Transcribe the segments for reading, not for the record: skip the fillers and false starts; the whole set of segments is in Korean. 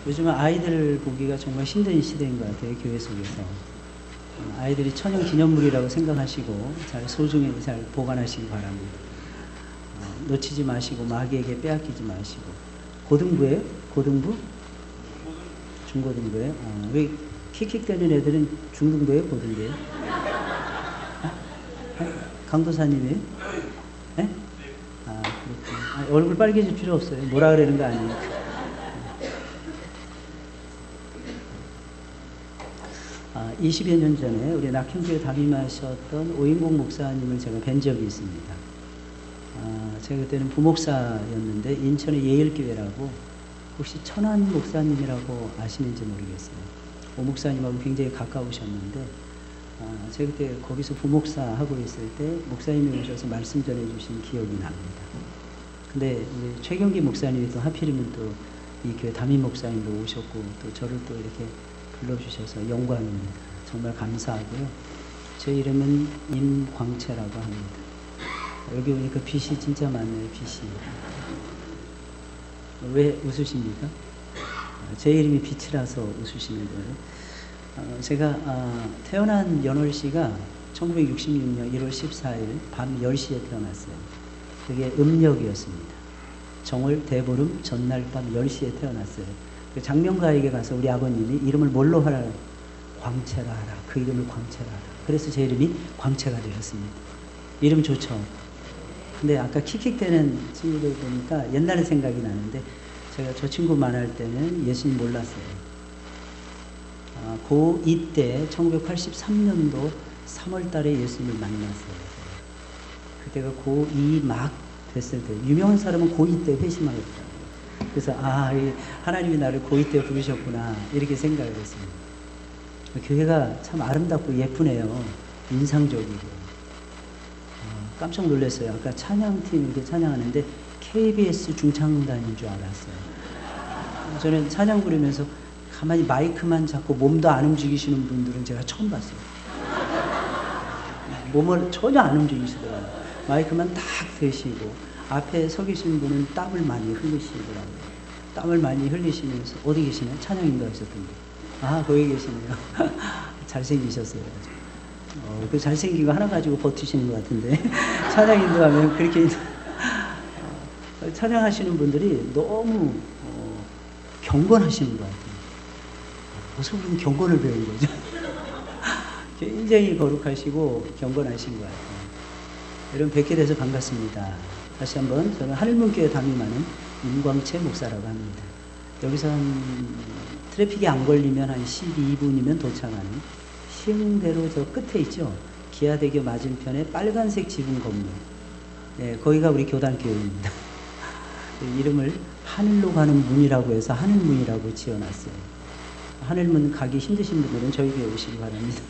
요즘은 아이들 보기가 정말 힘든 시대인 것 같아요. 교회 속에서. 아이들이 천연 기념물이라고 생각하시고 잘 소중히 잘 보관하시기 바랍니다. 놓치지 마시고 마귀에게 빼앗기지 마시고. 고등부예요? 고등부? 중고등부예요? 왜 킥킥대는 애들은 중등부예요? 고등부예요? 강도사님이에요? 네? 그렇군요. 얼굴 빨개질 필요 없어요. 뭐라 그러는 거 아니니까. 20여 년 전에 우리 낙현교회 담임하셨던 오인공 목사님을 제가 뵌 적이 있습니다. 제가 그때는 부목사였는데 인천의 예일교회라고, 혹시 천안 목사님이라고 아시는지 모르겠어요. 오 목사님하고 굉장히 가까우셨는데 제가 그때 거기서 부목사 하고 있을 때 목사님이 오셔서 말씀 전해주신 기억이 납니다. 근데 우리 최경기 목사님이 또 하필이면 또 이 교회 담임 목사님도 오셨고 또 저를 또 이렇게 불러주셔서 영광입니다. 정말 감사하고요. 제 이름은 임광채라고 합니다. 여기 오니까 빛이 진짜 많네요. 빛이. 왜 웃으십니까? 제 이름이 빛이라서 웃으시는 거예요. 제가 태어난 연월시가 1966년 1월 14일 밤 10시에 태어났어요. 그게 음력이었습니다. 정월 대보름 전날 밤 10시에 태어났어요. 장명가에게 가서 우리 아버님이 이름을 뭘로 하라? 광채라 하라. 그 이름을 광채라 하라. 그래서 제 이름이 광채가 되었습니다. 이름 좋죠? 근데 아까 킥킥대는 친구들 보니까 옛날 생각이 나는데, 제가 저 친구 만날 때는 예수님 몰랐어요. 고2 때 1983년도 3월 달에 예수님을 만났어요. 그때가 고2 막 됐을 때, 유명한 사람은 고2 때 회심하였다. 그래서 하나님이 나를 고2 때 부르셨구나 이렇게 생각을 했습니다. 교회가 참 아름답고 예쁘네요. 인상적이고. 깜짝 놀랐어요. 아까 찬양팀 이렇게 찬양하는데 KBS 중창단인 줄 알았어요. 저는 찬양 부르면서 가만히 마이크만 잡고 몸도 안 움직이시는 분들은 제가 처음 봤어요. 몸을 전혀 안 움직이시더라고요. 마이크만 딱 대시고 앞에 서 계신 분은 땀을 많이 흘리시더라고요. 땀을 많이 흘리시면서 어디 계시나요? 찬양 인도하셨던데. 거기 계시네요. 잘생기셨어요. 그 잘생긴 거 하나 가지고 버티시는 것 같은데. 찬양 인도하면 그렇게 찬양하시는 분들이 너무 경건하시는 것 같아요. 어디서 그런 경건을 배운 거죠? 굉장히 거룩하시고 경건하신 것 같아요. 여러분 뵙게 돼서 반갑습니다. 다시 한번 저는 하늘문교회 담임하는 임광채 목사라고 합니다. 여기서 트래픽이 안 걸리면 한 12분이면 도착하는 시흥대로 저 끝에 있죠. 기아대교 맞은편에 빨간색 지붕 건물. 네, 거기가 우리 교단교회입니다. 이름을 하늘로 가는 문이라고 해서 하늘문이라고 지어놨어요. 하늘문 가기 힘드신 분들은 저희 교회 오시기 바랍니다.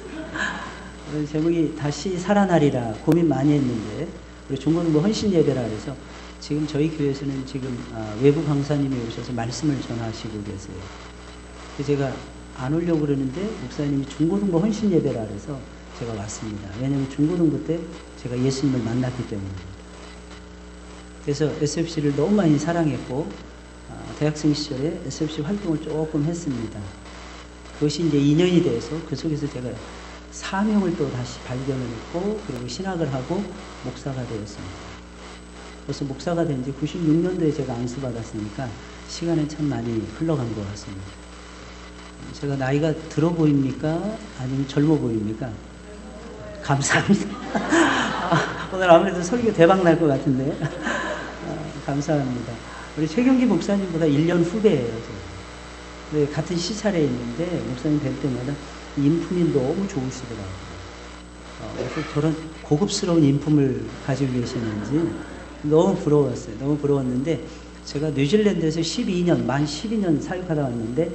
제목이 다시 살아나리라 고민 많이 했는데, 우리 중고등부 헌신 예배라 해서 지금 저희 교회에서는 지금 외부 강사님이 오셔서 말씀을 전하시고 계세요. 제가 안 오려고 그러는데 목사님이 중고등부 헌신 예배라 해서 제가 왔습니다. 왜냐하면 중고등부 때 제가 예수님을 만났기 때문입니다. 그래서 SFC를 너무 많이 사랑했고 대학생 시절에 SFC 활동을 조금 했습니다. 그것이 이제 2년이 돼서 그 속에서 제가 사명을 또 다시 발견을 했고, 그리고 신학을 하고 목사가 되었습니다. 벌써 목사가 된 지 96년도에 제가 안수받았으니까 시간은 참 많이 흘러간 것 같습니다. 제가 나이가 들어 보입니까? 아니면 젊어 보입니까? 감사합니다. 오늘 아무래도 설교 대박 날 것 같은데. 감사합니다. 우리 최경기 목사님보다 1년 후배예요. 같은 시찰에 있는데 목사님 뵐 때마다 인품이 너무 좋으시더라고요. 그래서 저런 고급스러운 인품을 가지고 계시는지 너무 부러웠어요. 너무 부러웠는데, 제가 뉴질랜드에서 만 12년 사역하다 왔는데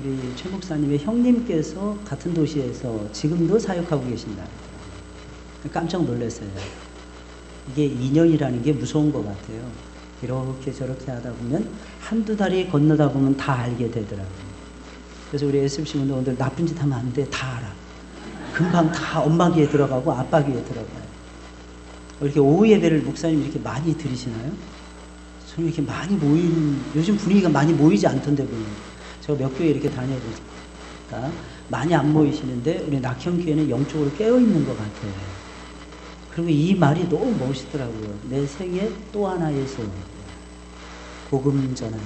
우리 최 목사님의 형님께서 같은 도시에서 지금도 사역하고 계신다. 깜짝 놀랐어요. 이게 인연이라는 게 무서운 것 같아요. 이렇게 저렇게 하다 보면 한두 다리 건너다 보면 다 알게 되더라고요. 그래서 우리 SFC 운동원들 나쁜 짓 하면 안 돼. 다 알아. 금방 다 엄마 귀에 들어가고 아빠 귀에 들어가요. 이렇게 오후 예배를 목사님 이렇게 많이 들으시나요? 저는 이렇게 많이 요즘 분위기가 많이 모이지 않던데 보면 제가 몇 교회 이렇게 다녀보니까 많이 안 모이시는데 우리 낙현교회는 영적으로 깨어있는 것 같아요. 그리고 이 말이 너무 멋있더라고요. 내 생에 또 하나의 소원, 복음 전하기.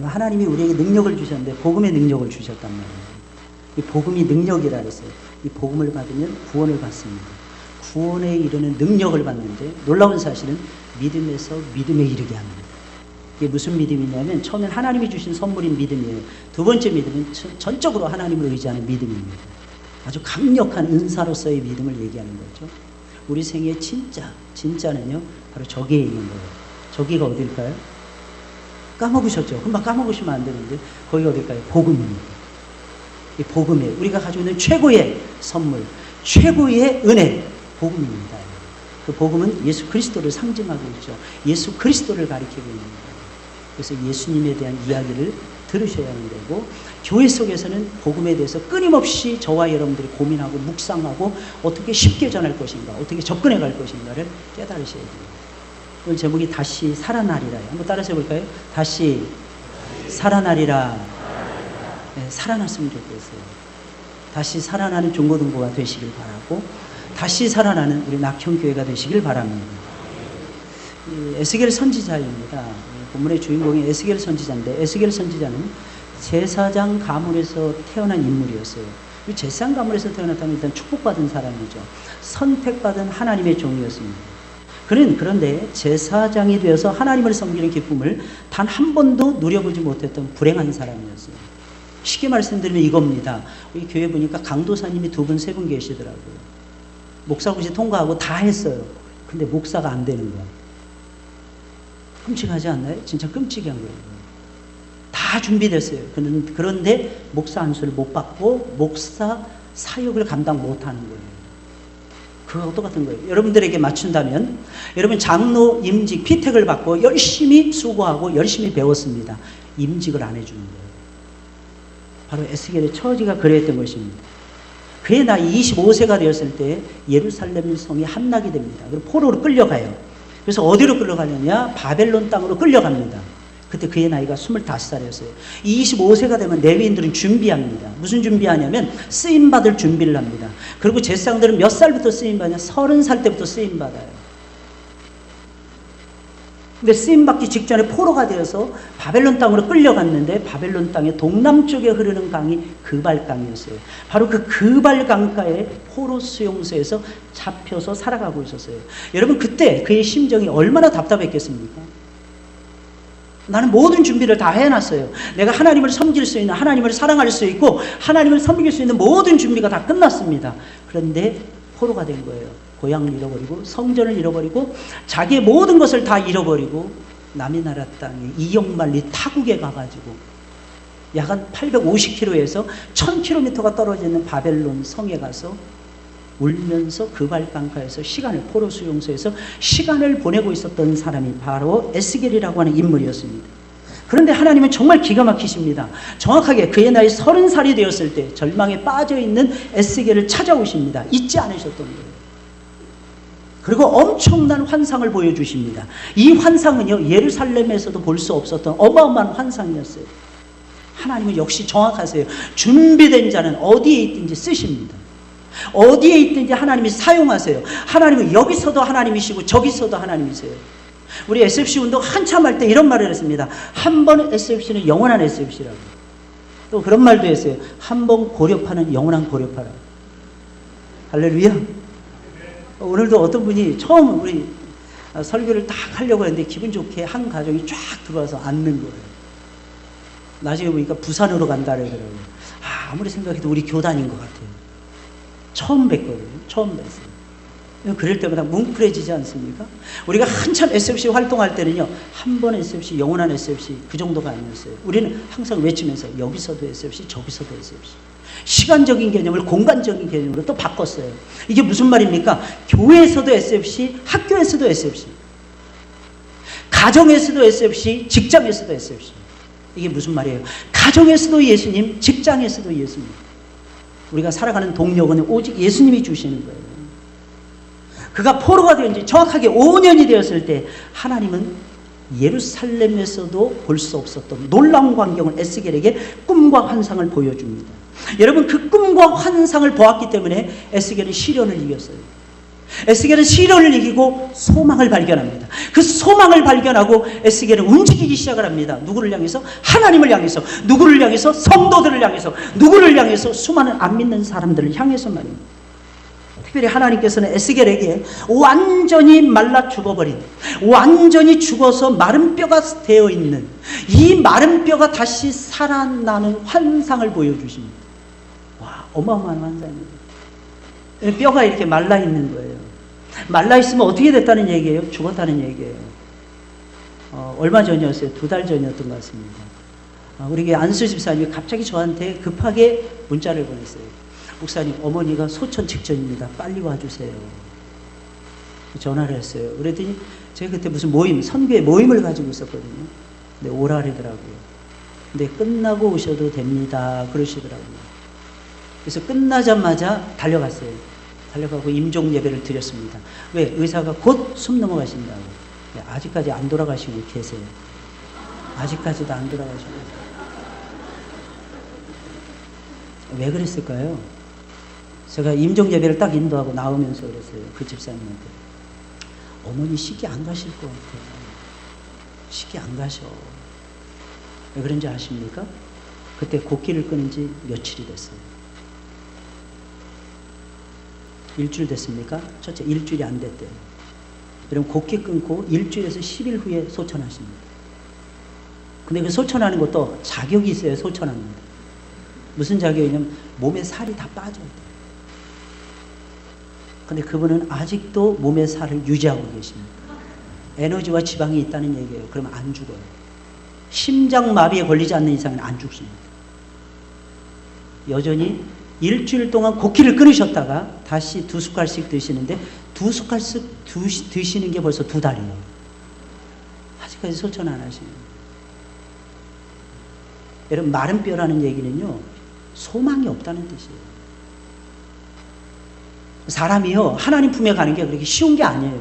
하나님이 우리에게 능력을 주셨는데 복음의 능력을 주셨단 말이에요. 이 복음이 능력이라 그랬어요. 이 복음을 받으면 구원을 받습니다. 구원에 이르는 능력을 받는데 놀라운 사실은 믿음에서 믿음에 이르게 합니다. 이게 무슨 믿음이냐면 처음엔 하나님이 주신 선물인 믿음이에요. 두 번째 믿음은 전적으로 하나님을 의지하는 믿음입니다. 아주 강력한 은사로서의 믿음을 얘기하는 거죠. 우리 생애 진짜는요 바로 저기에 있는 거예요. 저기가 어딜까요? 까먹으셨죠? 금방 까먹으시면 안 되는데 거기가 어딜까요? 복음입니다. 이 복음에 우리가 가지고 있는 최고의 선물, 최고의 은혜, 복음입니다. 그 복음은 예수 그리스도를 상징하고 있죠. 예수 그리스도를 가리키고 있는 거예요. 그래서 예수님에 대한 이야기를 들으셔야 하는 거고, 교회 속에서는 복음에 대해서 끊임없이 저와 여러분들이 고민하고 묵상하고 어떻게 쉽게 전할 것인가, 어떻게 접근해 갈 것인가를 깨달으셔야 돼요. 오늘 제목이 다시 살아나리라. 한번 따라서 해볼까요? 다시 살아나리라. 네, 살아났으면 좋겠어요. 다시 살아나는 중고등부가 되시길 바라고, 다시 살아나는 우리 낙현교회가 되시길 바랍니다. 에스겔 선지자입니다. 본문의 주인공이 에스겔 선지자인데, 에스겔 선지자는 제사장 가문에서 태어난 인물이었어요. 제사장 가문에서 태어났다면 일단 축복받은 사람이죠. 선택받은 하나님의 종이었습니다. 그는 그런데 제사장이 되어서 하나님을 섬기는 기쁨을 단 한 번도 누려보지 못했던 불행한 사람이었어요. 쉽게 말씀드리면 이겁니다. 우리 교회 보니까 강도사님이 2분, 3분 계시더라고요. 목사고시 통과하고 다 했어요. 근데 목사가 안 되는 거야. 끔찍하지 않나요? 진짜 끔찍한 거예요. 다 준비됐어요. 그런데 목사 안수를 못 받고 목사 사역을 감당 못하는 거예요. 그거 똑같은 거예요. 여러분들에게 맞춘다면 여러분 장로 임직 피택을 받고 열심히 수고하고 열심히 배웠습니다. 임직을 안 해주는 거예요. 바로 에스겔의 처지가 그랬던 것입니다. 그의 나이 25세가 되었을 때 예루살렘 성이 함락이 됩니다. 그리고 포로로 끌려가요. 그래서 어디로 끌려가느냐? 바벨론 땅으로 끌려갑니다. 그때 그의 나이가 25살이었어요. 25세가 되면 레위인들은 준비합니다. 무슨 준비하냐면 쓰임받을 준비를 합니다. 그리고 제사장들은 몇 살부터 쓰임받냐? 30살 때부터 쓰임받아요. 근데 쓰임받기 직전에 포로가 되어서 바벨론 땅으로 끌려갔는데 바벨론 땅의 동남쪽에 흐르는 강이 그발강이었어요. 바로 그 그발강가의 포로 수용소에서 잡혀서 살아가고 있었어요. 여러분 그때 그의 심정이 얼마나 답답했겠습니까? 나는 모든 준비를 다 해놨어요. 내가 하나님을 섬길 수 있는, 하나님을 사랑할 수 있고 하나님을 섬길 수 있는 모든 준비가 다 끝났습니다. 그런데 포로가 된 거예요. 고향을 잃어버리고 성전을 잃어버리고 자기의 모든 것을 다 잃어버리고 남의 나라 땅에 이역만리 타국에 가가지고 약 850km에서 1000km가 떨어져 있는 바벨론 성에 가서 울면서 그발강가에서 포로 수용소에서 시간을 보내고 있었던 사람이 바로 에스겔이라고 하는 인물이었습니다. 그런데 하나님은 정말 기가 막히십니다. 정확하게 그의 나이 30살이 되었을 때 절망에 빠져있는 에스겔을 찾아오십니다. 잊지 않으셨던 거예요. 그리고 엄청난 환상을 보여주십니다. 이 환상은요, 예루살렘에서도 볼 수 없었던 어마어마한 환상이었어요. 하나님은 역시 정확하세요. 준비된 자는 어디에 있든지 쓰십니다. 어디에 있든지 하나님이 사용하세요. 하나님은 여기서도 하나님이시고 저기서도 하나님이세요. 우리 SFC 운동 한참 할 때 이런 말을 했습니다. 한 번 SFC는 영원한 SFC라고. 또 그런 말도 했어요. 한 번 고려파는 영원한 고려파라고. 할렐루야. 오늘도 어떤 분이 처음 우리 설교를 딱 하려고 했는데 기분 좋게 한 가정이 쫙 들어와서 앉는 거예요. 나중에 보니까 부산으로 간다 그러더라고요. 아무리 생각해도 우리 교단인 것 같아요. 처음 뵀거든요. 처음 뵀어요. 그럴 때마다 뭉클해지지 않습니까? 우리가 한참 SFC 활동할 때는요, 한 번 SFC, 영원한 SFC 그 정도가 아니었어요. 우리는 항상 외치면서 여기서도 SFC, 저기서도 SFC. 시간적인 개념을 공간적인 개념으로 또 바꿨어요. 이게 무슨 말입니까? 교회에서도 SFC, 학교에서도 SFC, 가정에서도 SFC, 직장에서도 SFC. 이게 무슨 말이에요? 가정에서도 예수님, 직장에서도 예수님. 우리가 살아가는 동력은 오직 예수님이 주시는 거예요. 그가 포로가 된 지 정확하게 5년이 되었을 때 하나님은 예루살렘에서도 볼 수 없었던 놀라운 광경을 에스겔에게 꿈과 환상을 보여줍니다. 여러분, 그 꿈과 환상을 보았기 때문에 에스겔은 시련을 이겼어요. 에스겔은 시련을 이기고 소망을 발견합니다. 그 소망을 발견하고 에스겔은 움직이기 시작을 합니다. 누구를 향해서? 하나님을 향해서. 누구를 향해서? 성도들을 향해서. 누구를 향해서? 수많은 안 믿는 사람들을 향해서 말입니다. 특별히 하나님께서는 에스겔에게 완전히 말라 죽어버린, 완전히 죽어서 마른 뼈가 되어 있는 이 마른 뼈가 다시 살아나는 환상을 보여주십니다. 와, 어마어마한 환상입니다. 뼈가 이렇게 말라 있는 거예요. 말라 있으면 어떻게 됐다는 얘기예요? 죽었다는 얘기예요. 얼마 전이었어요. 2달 전이었던 것 같습니다. 우리 안수 집사님이 갑자기 저한테 급하게 문자를 보냈어요. 목사님, 어머니가 소천 직전입니다. 빨리 와주세요. 전화를 했어요. 그랬더니 제가 그때 무슨 모임, 선교회 모임을 가지고 있었거든요. 근데 오라 그러더라고요. 근데 끝나고 오셔도 됩니다. 그러시더라고요. 그래서 끝나자마자 달려갔어요. 달려가고 임종 예배를 드렸습니다. 왜? 의사가 곧 숨 넘어가신다고. 아직까지 안 돌아가시고 계세요. 아직까지도 안 돌아가시고 계세요. 왜 그랬을까요? 제가 임종 예배를 딱 인도하고 나오면서 그랬어요. 그 집사님한테. 어머니 시기 안 가실 것 같아요. 시기 안 가셔. 왜 그런지 아십니까? 그때 곡기를 끊은 지 며칠이 됐어요. 일주일 됐습니까? 첫째, 일주일이 안 됐대요. 여러분, 곡기 끊고 일주일에서 10일 후에 소천하십니다. 근데 그 소천하는 것도 자격이 있어야 소천합니다. 무슨 자격이냐면 몸에 살이 다 빠져야 돼요. 근데 그분은 아직도 몸에 살을 유지하고 계십니다. 에너지와 지방이 있다는 얘기예요. 그러면 안 죽어요. 심장마비에 걸리지 않는 이상은 안 죽습니다. 여전히 일주일 동안 곡기를 끊으셨다가 다시 2숟갈씩 드시는데 2숟갈씩 드시는 게 벌써 2달이에요. 아직까지 소천 안 하십니다. 여러분, 마른 뼈라는 얘기는요, 소망이 없다는 뜻이에요. 사람이요, 하나님 품에 가는 게 그렇게 쉬운 게 아니에요.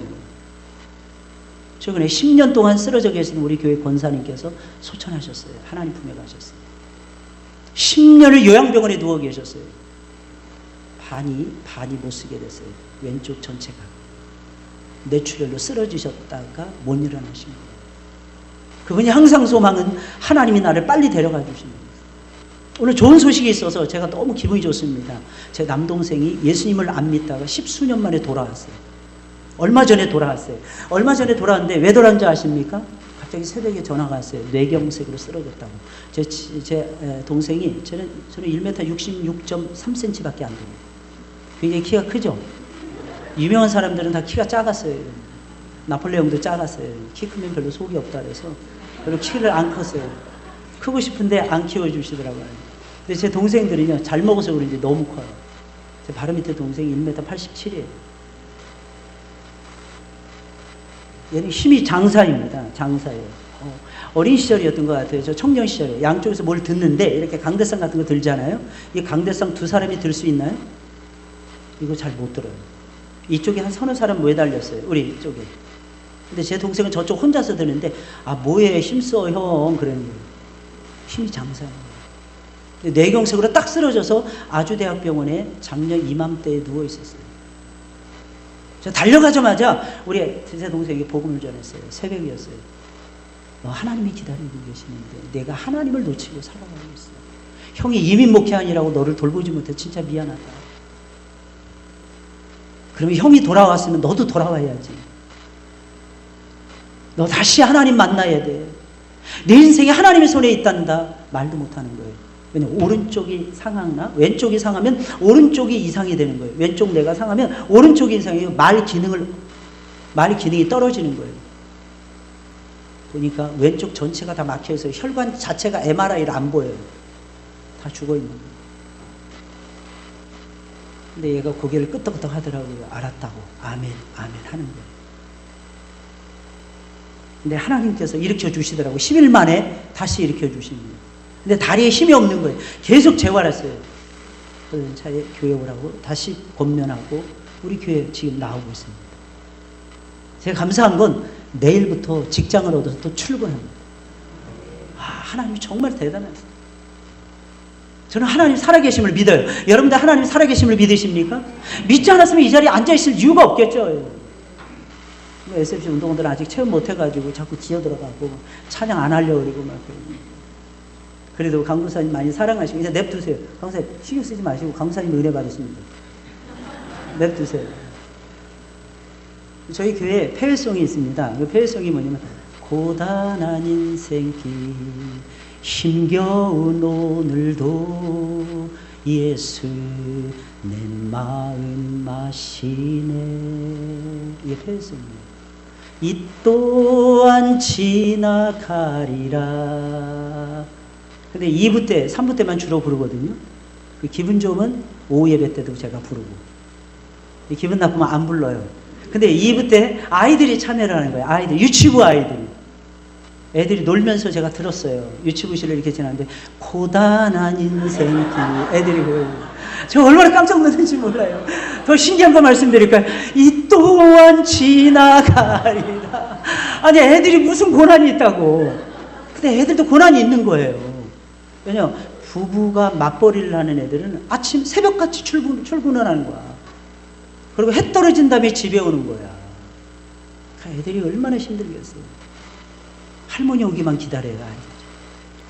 최근에 10년 동안 쓰러져 계신 우리 교회 권사님께서 소천하셨어요. 하나님 품에 가셨어요. 10년을 요양병원에 누워 계셨어요. 반이 못 쓰게 됐어요. 왼쪽 전체가. 뇌출혈로 쓰러지셨다가 못 일어나신 거예요. 그분이 항상 소망은 하나님이 나를 빨리 데려가 주시는 거예요. 오늘 좋은 소식이 있어서 제가 너무 기분이 좋습니다. 제 남동생이 예수님을 안 믿다가 10수년 만에 돌아왔어요. 얼마 전에 돌아왔어요. 얼마 전에 돌아왔는데 왜 돌아왔는지 아십니까? 갑자기 새벽에 전화가 왔어요. 뇌경색으로 쓰러졌다고. 제 동생이, 저는 1m 66.3cm밖에 안 됩니다. 굉장히 키가 크죠? 유명한 사람들은 다 키가 작았어요. 나폴레옹도 작았어요. 키 크면 별로 속이 없다 그래서 별로 키를 안 컸어요. 크고 싶은데 안 키워주시더라고요. 근데 제 동생들은요, 잘 먹어서 그런지 너무 커요. 제 바로 밑에 동생이 1m 87이에요. 얘는 힘이 장사입니다. 장사예요. 어린 시절이었던 것 같아요. 저 청년 시절에 양쪽에서 뭘 듣는데 이렇게 강대상 같은 거 들잖아요. 이 강대상 2사람이 들 수 있나요? 이거 잘 못 들어요. 이쪽에 한 서너 사람 매달렸어요. 우리 쪽에. 근데 제 동생은 저쪽 혼자서 드는데, 아, 뭐해, 힘써, 형. 그러는 거예요. 힘이 장사예요. 뇌경색으로 딱 쓰러져서 아주대학병원에 작년 이맘때에 누워 있었어요. 저 달려가자마자 우리 제 동생에게 복음을 전했어요. 새벽이었어요. 너 하나님이 기다리고 계시는데 내가 하나님을 놓치고 살아가고 있어. 형이 이민 목회하느라고 너를 돌보지 못해 진짜 미안하다. 그러면 형이 돌아왔으면 너도 돌아와야지. 너 다시 하나님 만나야 돼. 내 인생이 하나님의 손에 있단다. 말도 못하는 거예요. 왜냐면 오른쪽이 상하나 왼쪽이 상하면 오른쪽이 이상이 되는 거예요. 왼쪽 뇌가 상하면 오른쪽이 이상해요. 말 기능이 떨어지는 거예요. 보니까 왼쪽 전체가 다 막혀서 혈관 자체가 MRI를 안 보여요. 다 죽어 있는 거예요. 근데 얘가 고개를 끄덕끄덕 하더라고요. 알았다고. 아멘, 아멘 하는 거예요. 근데 하나님께서 일으켜 주시더라고요. 10일 만에 다시 일으켜 주십니다. 근데 다리에 힘이 없는 거예요. 계속 재활했어요. 그래서 차에 교회 오라고 다시 권면하고 우리 교회 지금 나오고 있습니다. 제가 감사한 건 내일부터 직장을 얻어서 또 출근합니다. 하나님이 정말 대단하세요. 저는 하나님 살아계심을 믿어요. 여러분들 하나님 살아계심을 믿으십니까? 믿지 않았으면 이 자리에 앉아있을 이유가 없겠죠. SFC 운동원들은 아직 체험 못해가지고 자꾸 기어들어가고 찬양 안 하려고 그러고 막. 그래도 강구사님 많이 사랑하시고 이제 냅두세요. 강구사님 신경 쓰지 마시고 강구사님 은혜 받으십니다. 냅두세요. 저희 교회에 폐회송이 있습니다. 그 폐회송이 뭐냐면 고단한 인생길 힘겨운 오늘도 예수 내 마음 마시네. 이게 폐회송이에요. 이 또한 지나가리라. 근데 2부 때, 3부 때만 주로 부르거든요. 그 기분 좋으면 오후 예배 때도 제가 부르고, 기분 나쁘면 안 불러요. 근데 2부 때 아이들이 참여를 하는 거예요. 아이들, 유치부 아이들. 애들이 놀면서 제가 들었어요. 유치부실을 이렇게 지나는데, 고단한 인생길. 애들이 저 얼마나 깜짝 놀랐는지 몰라요. 더 신기한 거 말씀드릴까요? 이 또한 지나가리라. 아니, 애들이 무슨 고난이 있다고. 근데 애들도 고난이 있는 거예요. 왜냐면 부부가 맞벌이를 하는 애들은 아침 새벽같이 출근을 하는 거야. 그리고 해 떨어진 다음에 집에 오는 거야. 그러니까 애들이 얼마나 힘들겠어요. 할머니 오기만 기다려요. 아이들.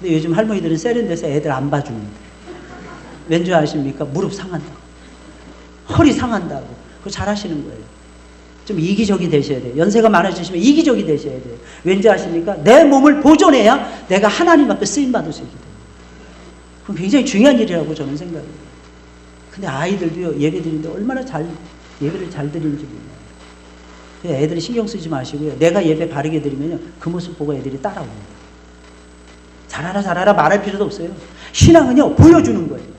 근데 요즘 할머니들은 세련돼서 애들 안 봐줍니다. 왠지 아십니까? 무릎 상한다고, 허리 상한다고. 그거 잘 하시는 거예요. 좀 이기적이 되셔야 돼요. 연세가 많아지시면 이기적이 되셔야 돼요. 왠지 아십니까? 내 몸을 보존해야 내가 하나님 앞에 쓰임받을 수 있게 돼요. 그건 굉장히 중요한 일이라고 저는 생각해요. 근데 아이들도요, 예배 드리는데 얼마나 예배를 잘 드리는지 몰라요. 그래서 애들이 신경 쓰지 마시고요. 내가 예배 바르게 드리면요, 그 모습 보고 애들이 따라옵니다. 잘하라 말할 필요도 없어요. 신앙은요, 보여주는 거예요.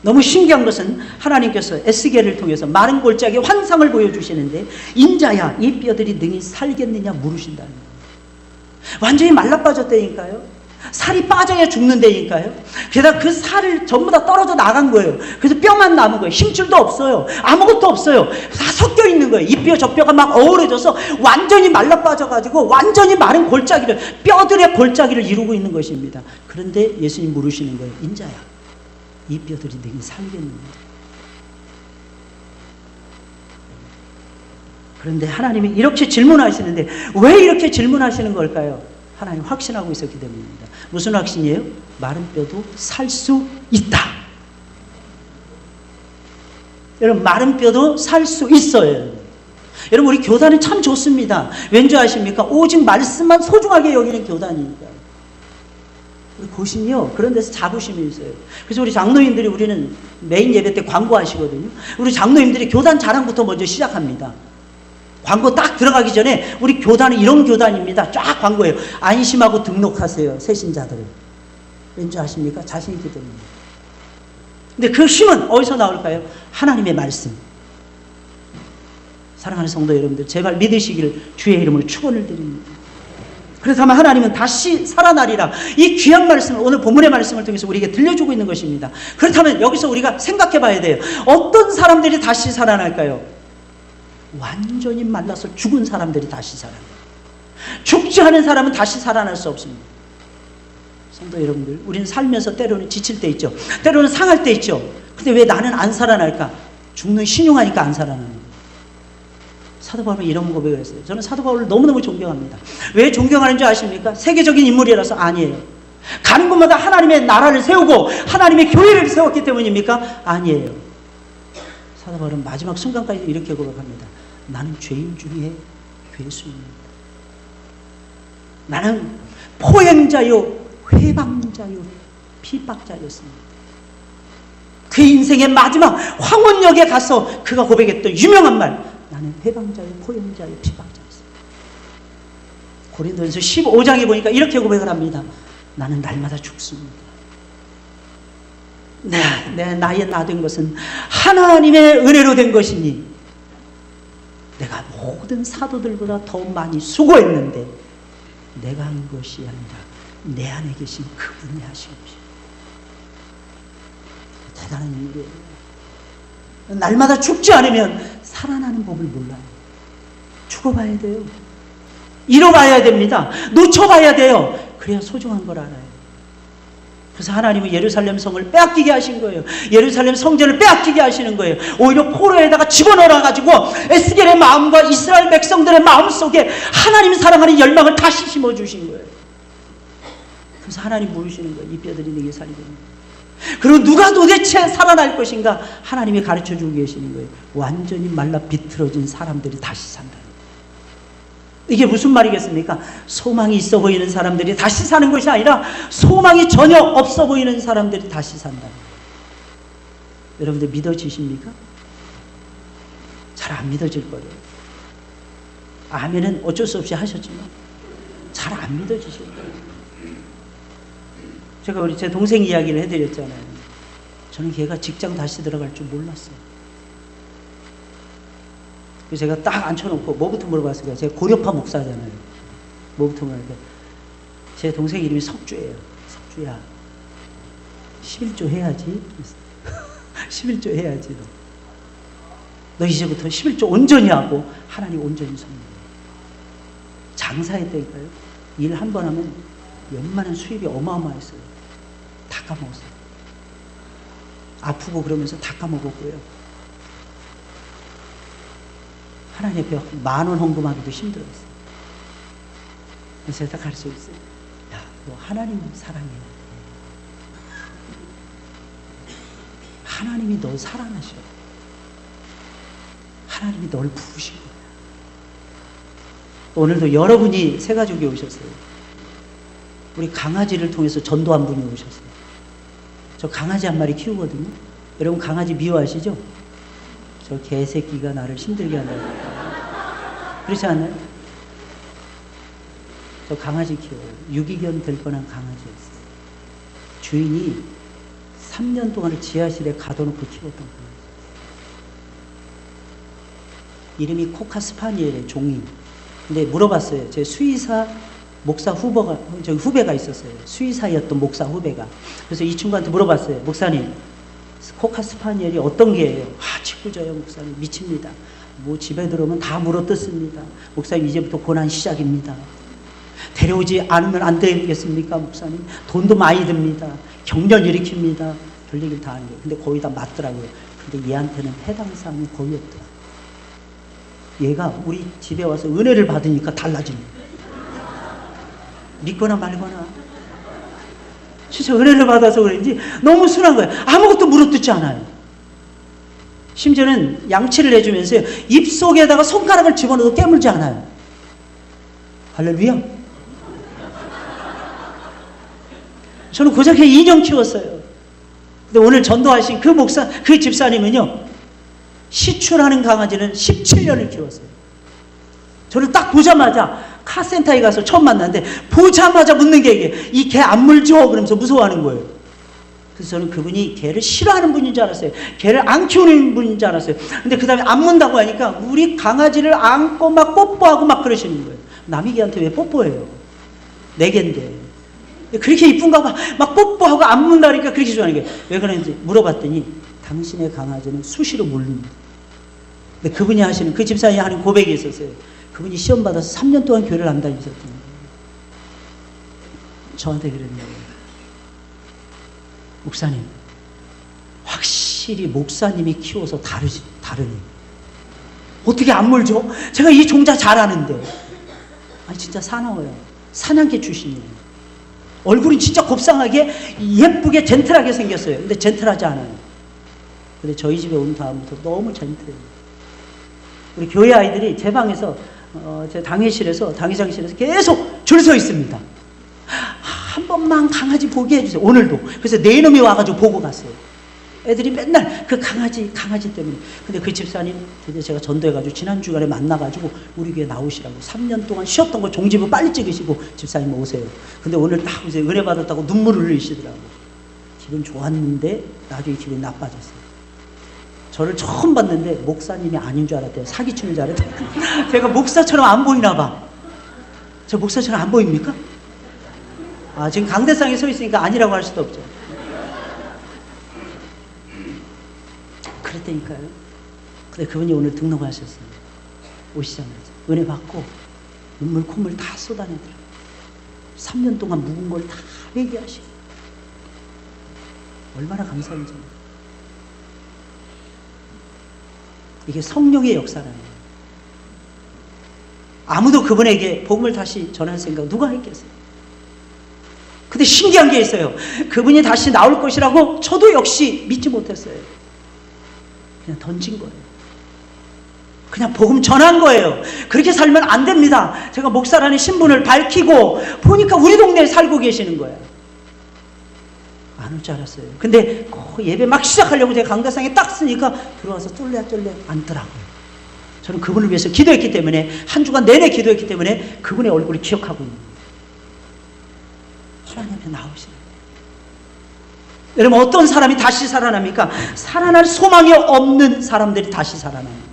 너무 신기한 것은 하나님께서 에스겔을 통해서 마른 골짜기의 환상을 보여주시는데, 인자야 이 뼈들이 능히 살겠느냐 물으신다는 거예요. 완전히 말라빠졌다니까요. 살이 빠져야 죽는다니까요. 게다가 그 살을 전부 다 떨어져 나간 거예요. 그래서 뼈만 남은 거예요. 힘줄도 없어요. 아무것도 없어요. 다 섞여 있는 거예요. 이 뼈 저 뼈가 막 어우러져서 완전히 말라빠져가지고 완전히 마른 골짜기를, 뼈들의 골짜기를 이루고 있는 것입니다. 그런데 예수님 물으시는 거예요. 인자야 이 뼈들이 능히 살겠느냐. 그런데 하나님이 이렇게 질문하시는데 왜 이렇게 질문하시는 걸까요? 하나님 확신하고 있었기 때문입니다. 무슨 확신이에요? 마른 뼈도 살 수 있다. 여러분, 마른 뼈도 살 수 있어요. 여러분, 우리 교단은 참 좋습니다. 왠지 아십니까? 오직 말씀만 소중하게 여기는 교단이니까. 우리 고신이요, 그런 데서 자부심이 있어요. 그래서 우리 장로님들이, 우리는 메인 예배 때 광고하시거든요. 우리 장로님들이 교단 자랑부터 먼저 시작합니다. 광고 딱 들어가기 전에 우리 교단은 이런 교단입니다. 쫙 광고해요. 안심하고 등록하세요, 새신자들을. 왠지 아십니까? 자신 있기 때문에. 근데 그 힘은 어디서 나올까요? 하나님의 말씀. 사랑하는 성도 여러분들, 제발 믿으시기를 주의 이름으로 축원을 드립니다. 그렇다면 하나님은 다시 살아나리라. 이 귀한 말씀을, 오늘 본문의 말씀을 통해서 우리에게 들려주고 있는 것입니다. 그렇다면 여기서 우리가 생각해 봐야 돼요. 어떤 사람들이 다시 살아날까요? 완전히 말라서 죽은 사람들이 다시 살아나요. 죽지 않은 사람은 다시 살아날 수 없습니다. 성도 여러분들, 우리는 살면서 때로는 지칠 때 있죠. 때로는 상할 때 있죠. 근데 왜 나는 안 살아날까? 죽는 신용하니까 안 살아나는 거예요. 사도 바울은 이런 고백을 했어요. 저는 사도 바울을 너무너무 존경합니다. 왜 존경하는 줄 아십니까? 세계적인 인물이라서? 아니에요. 가는 곳마다 하나님의 나라를 세우고 하나님의 교회를 세웠기 때문입니까? 아니에요. 사도 바울은 마지막 순간까지 이렇게 고백합니다. 나는 죄인 중에 괴수입니다. 나는 포행자요, 회방자요, 핍박자였습니다. 그 인생의 마지막 황혼역에 가서 그가 고백했던 유명한 말, 나는 회방자요, 포행자요, 핍박자였습니다. 고린도전서 15장에 보니까 이렇게 고백을 합니다. 나는 날마다 죽습니다. 내 나의 나 된 것은 하나님의 은혜로 된 것이니 내가 모든 사도들보다 더 많이 수고했는데 내가 한 것이 아니라 내 안에 계신 그분이 하신 것이에요. 대단한 일이에요. 날마다 죽지 않으면 살아나는 법을 몰라요. 죽어봐야 돼요. 잃어봐야 됩니다. 놓쳐봐야 돼요. 그래야 소중한 걸 알아요. 그래서 하나님은 예루살렘 성을 빼앗기게 하신 거예요. 예루살렘 성전을 빼앗기게 하시는 거예요. 오히려 포로에다가 집어넣어가지고 에스겔의 마음과 이스라엘 백성들의 마음 속에 하나님 사랑하는 열망을 다시 심어주신 거예요. 그래서 하나님 물으시는 거예요. 이 뼈들이 내게 살리겠느냐. 그리고 누가 도대체 살아날 것인가? 하나님이 가르쳐주고 계시는 거예요. 완전히 말라 비틀어진 사람들이 다시 산다. 이게 무슨 말이겠습니까? 소망이 있어 보이는 사람들이 다시 사는 것이 아니라 소망이 전혀 없어 보이는 사람들이 다시 산다. 여러분들 믿어지십니까? 잘 안 믿어질 거예요. 아멘은 어쩔 수 없이 하셨지만 잘 안 믿어지실 거예요. 제가 제 동생 이야기를 해드렸잖아요. 저는 걔가 직장 다시 들어갈 줄 몰랐어요. 그래서 제가 딱 앉혀놓고 뭐부터 물어봤어요. 제가 고려파 목사잖아요. 뭐부터 물어봤어요. 제 동생 이름이 석주예요. 석주야, 11조 해야지. 11조 해야지. 너 이제부터 11조 온전히 하고 하나님 온전히 섬겨. 장사했다니까요. 일 한 번 하면 웬만한 수입이 어마어마했어요. 다 까먹었어요. 아프고 그러면서 다 까먹었고요. 하나님 앞에 10,000원 헌금하기도 힘들었어요. 그래서 제가 가르쳐 있어요. 야, 너 하나님 사랑해. 하나님이 널 사랑하셔. 하나님이 널 부르신 거야. 오늘도 여러분이 새 가족이 오셨어요. 우리 강아지를 통해서 전도한 분이 오셨어요. 저 강아지 한 마리 키우거든요. 여러분 강아지 미워하시죠? 저 개새끼가 나를 힘들게 한다고. 그렇지 않나요? 저 강아지 키워요. 유기견 될 뻔한 강아지였어요. 주인이 3년 동안을 지하실에 가둬놓고 키웠던 강아지. 이름이 코카스파니엘의 종이. 근데 물어봤어요. 제 수의사 목사 후배가 있었어요. 수의사였던 목사 후배가. 그래서 이 친구한테 물어봤어요. 목사님, 코카스파니엘이 어떤 개예요? 짓궂어요 목사님. 미칩니다. 뭐 집에 들어오면 다 물어뜯습니다. 목사님 이제부터 고난 시작입니다. 데려오지 않으면 안 되겠습니까 목사님? 돈도 많이 듭니다. 경련 일으킵니다. 별 얘기를 다 하는 거예요. 근데 거의 다 맞더라고요. 근데 얘한테는 해당 사항이 거의 없더라. 얘가 우리 집에 와서 은혜를 받으니까 달라집니다. 믿거나 말거나. 진짜 은혜를 받아서 그런지 너무 순한 거예요. 아무것도 물어뜯지 않아요. 심지어는 양치를 해주면서 입속에다가 손가락을 집어넣어도 깨물지 않아요. 할렐루야. 저는 고작해 2년 키웠어요. 근데 오늘 전도하신 그 집사님은요, 시출하는 강아지는 17년을 키웠어요. 저를 딱 보자마자 카센터에 가서 처음 만났는데 보자마자 묻는 게 이게, 이 개 안 물죠? 그러면서 무서워하는 거예요. 그래서 저는 그분이 개를 싫어하는 분인 줄 알았어요. 개를 안 키우는 분인 줄 알았어요. 근데 그 다음에 안 문다고 하니까 우리 강아지를 안고 막 뽀뽀하고 막 그러시는 거예요. 남이 개한테 왜 뽀뽀해요? 내 개인데. 그렇게 이쁜가 봐. 막 뽀뽀하고 안 문다니까 그렇게 좋아하는 거예요. 왜 그런지 물어봤더니 당신의 강아지는 수시로 물립니다. 근데 그분이 하시는, 그 집사님이 하는 고백이 있었어요. 그분이 시험 받아서 3년 동안 교회를 안 다니셨던 거예요. 저한테 그랬네요. 목사님, 확실히 목사님이 키워서 다르니. 어떻게 안 물죠? 제가 이 종자 잘 아는데. 아니, 진짜 사나워요. 사냥개 출신이에요. 얼굴이 진짜 곱상하게, 예쁘게, 젠틀하게 생겼어요. 근데 젠틀하지 않아요. 근데 저희 집에 온 다음부터 너무 젠틀해요. 우리 교회 아이들이 제 방에서, 제 당회실에서, 당회장실에서 계속 줄 서 있습니다. 한 번만 강아지 보게 해주세요. 오늘도. 그래서 네 놈이 와가지고 보고 갔어요. 애들이 맨날 그 강아지 때문에. 근데 그 집사님, 드디어 제가 전도해가지고 지난 주간에 만나가지고 우리 교회 나오시라고. 3년 동안 쉬었던 거 종지부 빨리 찍으시고 집사님 오세요. 근데 오늘 딱 오세요. 은혜 받았다고 눈물을 흘리시더라고요. 기분 좋았는데 나중에 기분이 나빠졌어요. 저를 처음 봤는데 목사님이 아닌 줄 알았대요. 사기치는 줄 알았대요. 제가 목사처럼 안 보이나 봐. 저 목사처럼 안 보입니까? 지금 강대상에 서 있으니까 아니라고 할 수도 없죠. 그랬다니까요. 근데 그분이 오늘 등록하셨어요. 오시자마자. 은혜 받고 눈물 콧물 다 쏟아내더라. 3년 동안 묵은 걸 다 회개하시고. 얼마나 감사한지. 이게 성령의 역사라는. 아무도 그분에게 복음을 다시 전할 생각 누가 했겠어요? 근데 신기한 게 있어요. 그분이 다시 나올 것이라고 저도 역시 믿지 못했어요. 그냥 던진 거예요. 그냥 복음 전한 거예요. 그렇게 살면 안 됩니다. 제가 목사라는 신분을 밝히고 보니까 우리 동네에 살고 계시는 거예요. 안 올 줄 알았어요. 근데 예배 막 시작하려고 제가 강대상에 딱 쓰니까 들어와서 쫄래 앉더라고요. 저는 그분을 위해서 기도했기 때문에, 한 주간 내내 기도했기 때문에 그분의 얼굴을 기억하고 있는 거예요. 하나님 앞에 나오시는 거예요. 여러분, 어떤 사람이 다시 살아납니까? 살아날 소망이 없는 사람들이 다시 살아나요.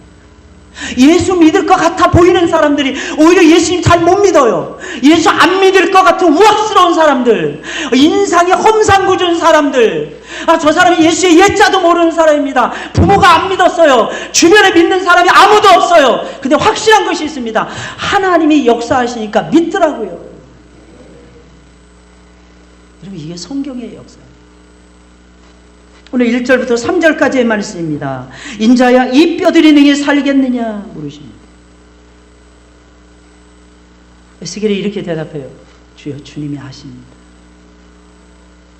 예수 믿을 것 같아 보이는 사람들이 오히려 예수님 잘 못 믿어요. 예수 안 믿을 것 같은 우악스러운 사람들, 인상이 험상궂은 사람들, 저 사람이 예수의 예자도 모르는 사람입니다. 부모가 안 믿었어요. 주변에 믿는 사람이 아무도 없어요. 근데 확실한 것이 있습니다. 하나님이 역사하시니까 믿더라고요. 여러분, 이게 성경의 역사예요. 오늘 1절부터 3절까지의 말씀입니다. 인자야, 이 뼈들이 능히 살겠느냐 물으십니다. 에스겔이 이렇게 대답해요. 주여, 주님이 아십니다.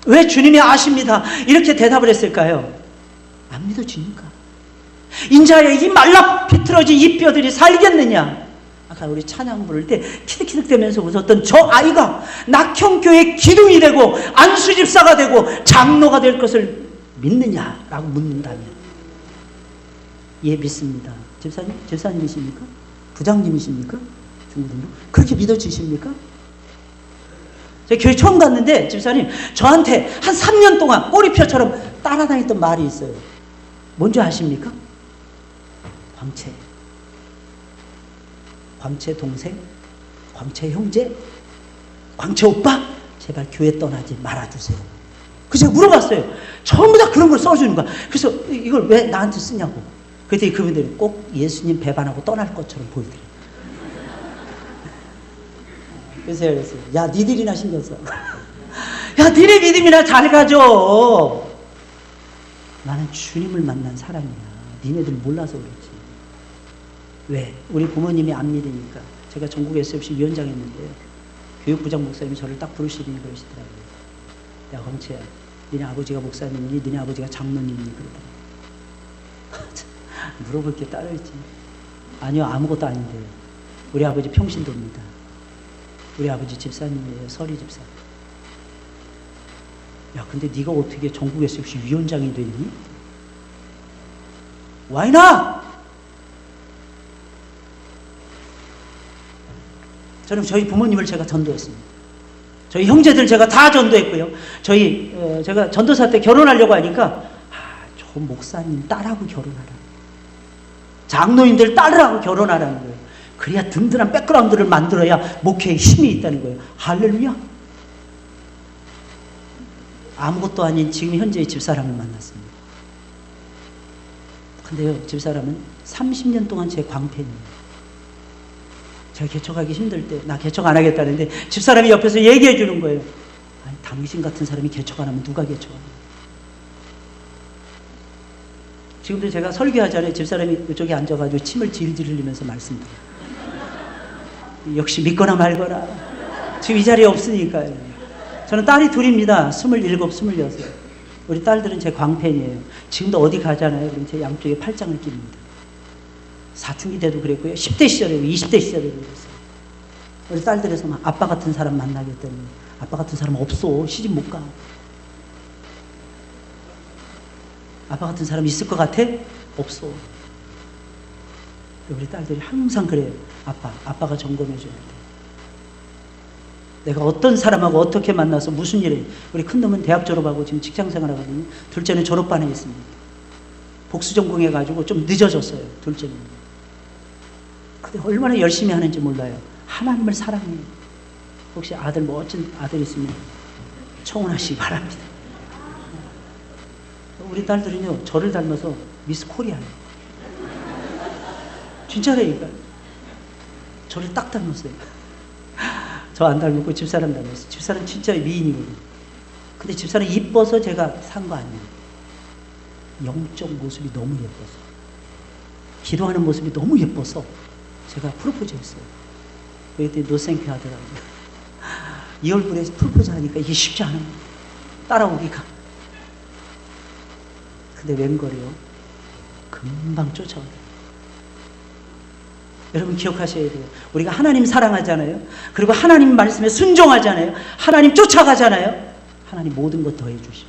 왜 주님이 아십니다? 이렇게 대답을 했을까요? 안 믿어지니까. 인자야, 이 말라 비틀어진 이 뼈들이 살겠느냐? 아까 우리 찬양 부를 때 키득키득대면서 웃었던 저 아이가 낙형교의 기둥이 되고 안수집사가 되고 장로가 될 것을 믿느냐라고 묻는다면, 예, 믿습니다. 집사님이십니까? 부장님이십니까? 중고등부? 그렇게 믿어지십니까? 제가 교회 처음 갔는데 집사님 저한테 한 3년 동안 꼬리표처럼 따라다녔던 말이 있어요. 뭔지 아십니까? 광채. 광채 동생, 광채 형제, 광채 오빠, 제발 교회 떠나지 말아주세요. 그래서 제가 물어봤어요. 전부 다 그런 걸 써주는 거야. 그래서 이걸 왜 나한테 쓰냐고. 그랬더니 그분들이 꼭 예수님 배반하고 떠날 것처럼 보이더래. 그래서 제가 그랬어요. 야, 니들이나 신경 써. 야, 니네 믿음이나 잘 가져. 나는 주님을 만난 사람이야. 니네들 몰라서 그렇지. 왜? 우리 부모님이 안 믿으니까. 제가 전국 SFC 위원장 했는데 교육부장 목사님이 저를 딱 부르시더니 그러시더라고요. 야, 광채야, 니네 아버지가 목사님이니 니네 아버지가 장로님이니 그러더라고요. 물어볼 게 따로 있지. 아니요, 아무것도 아닌데. 우리 아버지 평신도입니다. 우리 아버지 집사님이에요. 서리 집사. 야, 근데 네가 어떻게 전국 SFC 위원장이 됐니? 와이나! 저는 저희 부모님을 제가 전도했습니다. 저희 형제들 제가 다 전도했고요. 제가 전도사 때 결혼하려고 하니까, 저 목사님 딸하고 결혼하라. 장로인들 딸하고 결혼하라는 거예요. 그래야 든든한 백그라운드를 만들어야 목회에 힘이 있다는 거예요. 할렐루야. 아무것도 아닌 지금 현재의 집사람을 만났습니다. 근데요, 집사람은 30년 동안 제 광팬이에요. 제가 개척하기 힘들 때 나 개척 안 하겠다는데 집사람이 옆에서 얘기해 주는 거예요. 아니, 당신 같은 사람이 개척 안 하면 누가 개척하냐. 지금도 제가 설교하잖아요. 집사람이 이쪽에 앉아가지고 침을 질질 흘리면서 말씀드려요. 역시 믿거나 말거나. 지금 이 자리에 없으니까요. 저는 딸이 둘입니다. 27, 26. 우리 딸들은 제 광팬이에요. 지금도 어디 가잖아요. 그럼 제 양쪽에 팔짱을 낍니다. 사춘기 때도 그랬고요. 10대 시절에도, 20대 시절에도 그랬어요. 우리 딸들에서 막 아빠 같은 사람 만나겠다니. 아빠 같은 사람 없어. 시집 못 가. 아빠 같은 사람 있을 것 같아? 없어. 우리 딸들이 항상 그래요. 아빠가 점검해 줘야 돼. 내가 어떤 사람하고 어떻게 만나서 무슨 일에. 우리 큰놈은 대학 졸업하고 지금 직장 생활하거든요. 둘째는 졸업반에 있습니다. 복수 전공해가지고 좀 늦어졌어요. 둘째는. 근데 얼마나 열심히 하는지 몰라요. 하나님을 사랑해요. 혹시 아들, 멋진 아들 있으면 청혼하시기 바랍니다. 우리 딸들은요, 저를 닮아서 미스 코리아예요. 진짜라니까요. 저를 딱 닮았어요. 저 안 닮았고 집사람 닮았어요. 집사람 진짜 미인이거든요. 근데 집사람 이뻐서 제가 산 거 아니에요. 영적 모습이 너무 예뻐서, 기도하는 모습이 너무 예뻐서 제가 프로포즈 했어요. 그랬더니 노생큐 하더라고요. 이 얼굴에 프로포즈 하니까 이게 쉽지 않아요. 따라오기가. 근데 웬걸요? 금방 쫓아오더라고요. 여러분 기억하셔야 돼요. 우리가 하나님 사랑하잖아요. 그리고 하나님 말씀에 순종하잖아요. 하나님 쫓아가잖아요. 하나님 모든 것 더해 주십니다.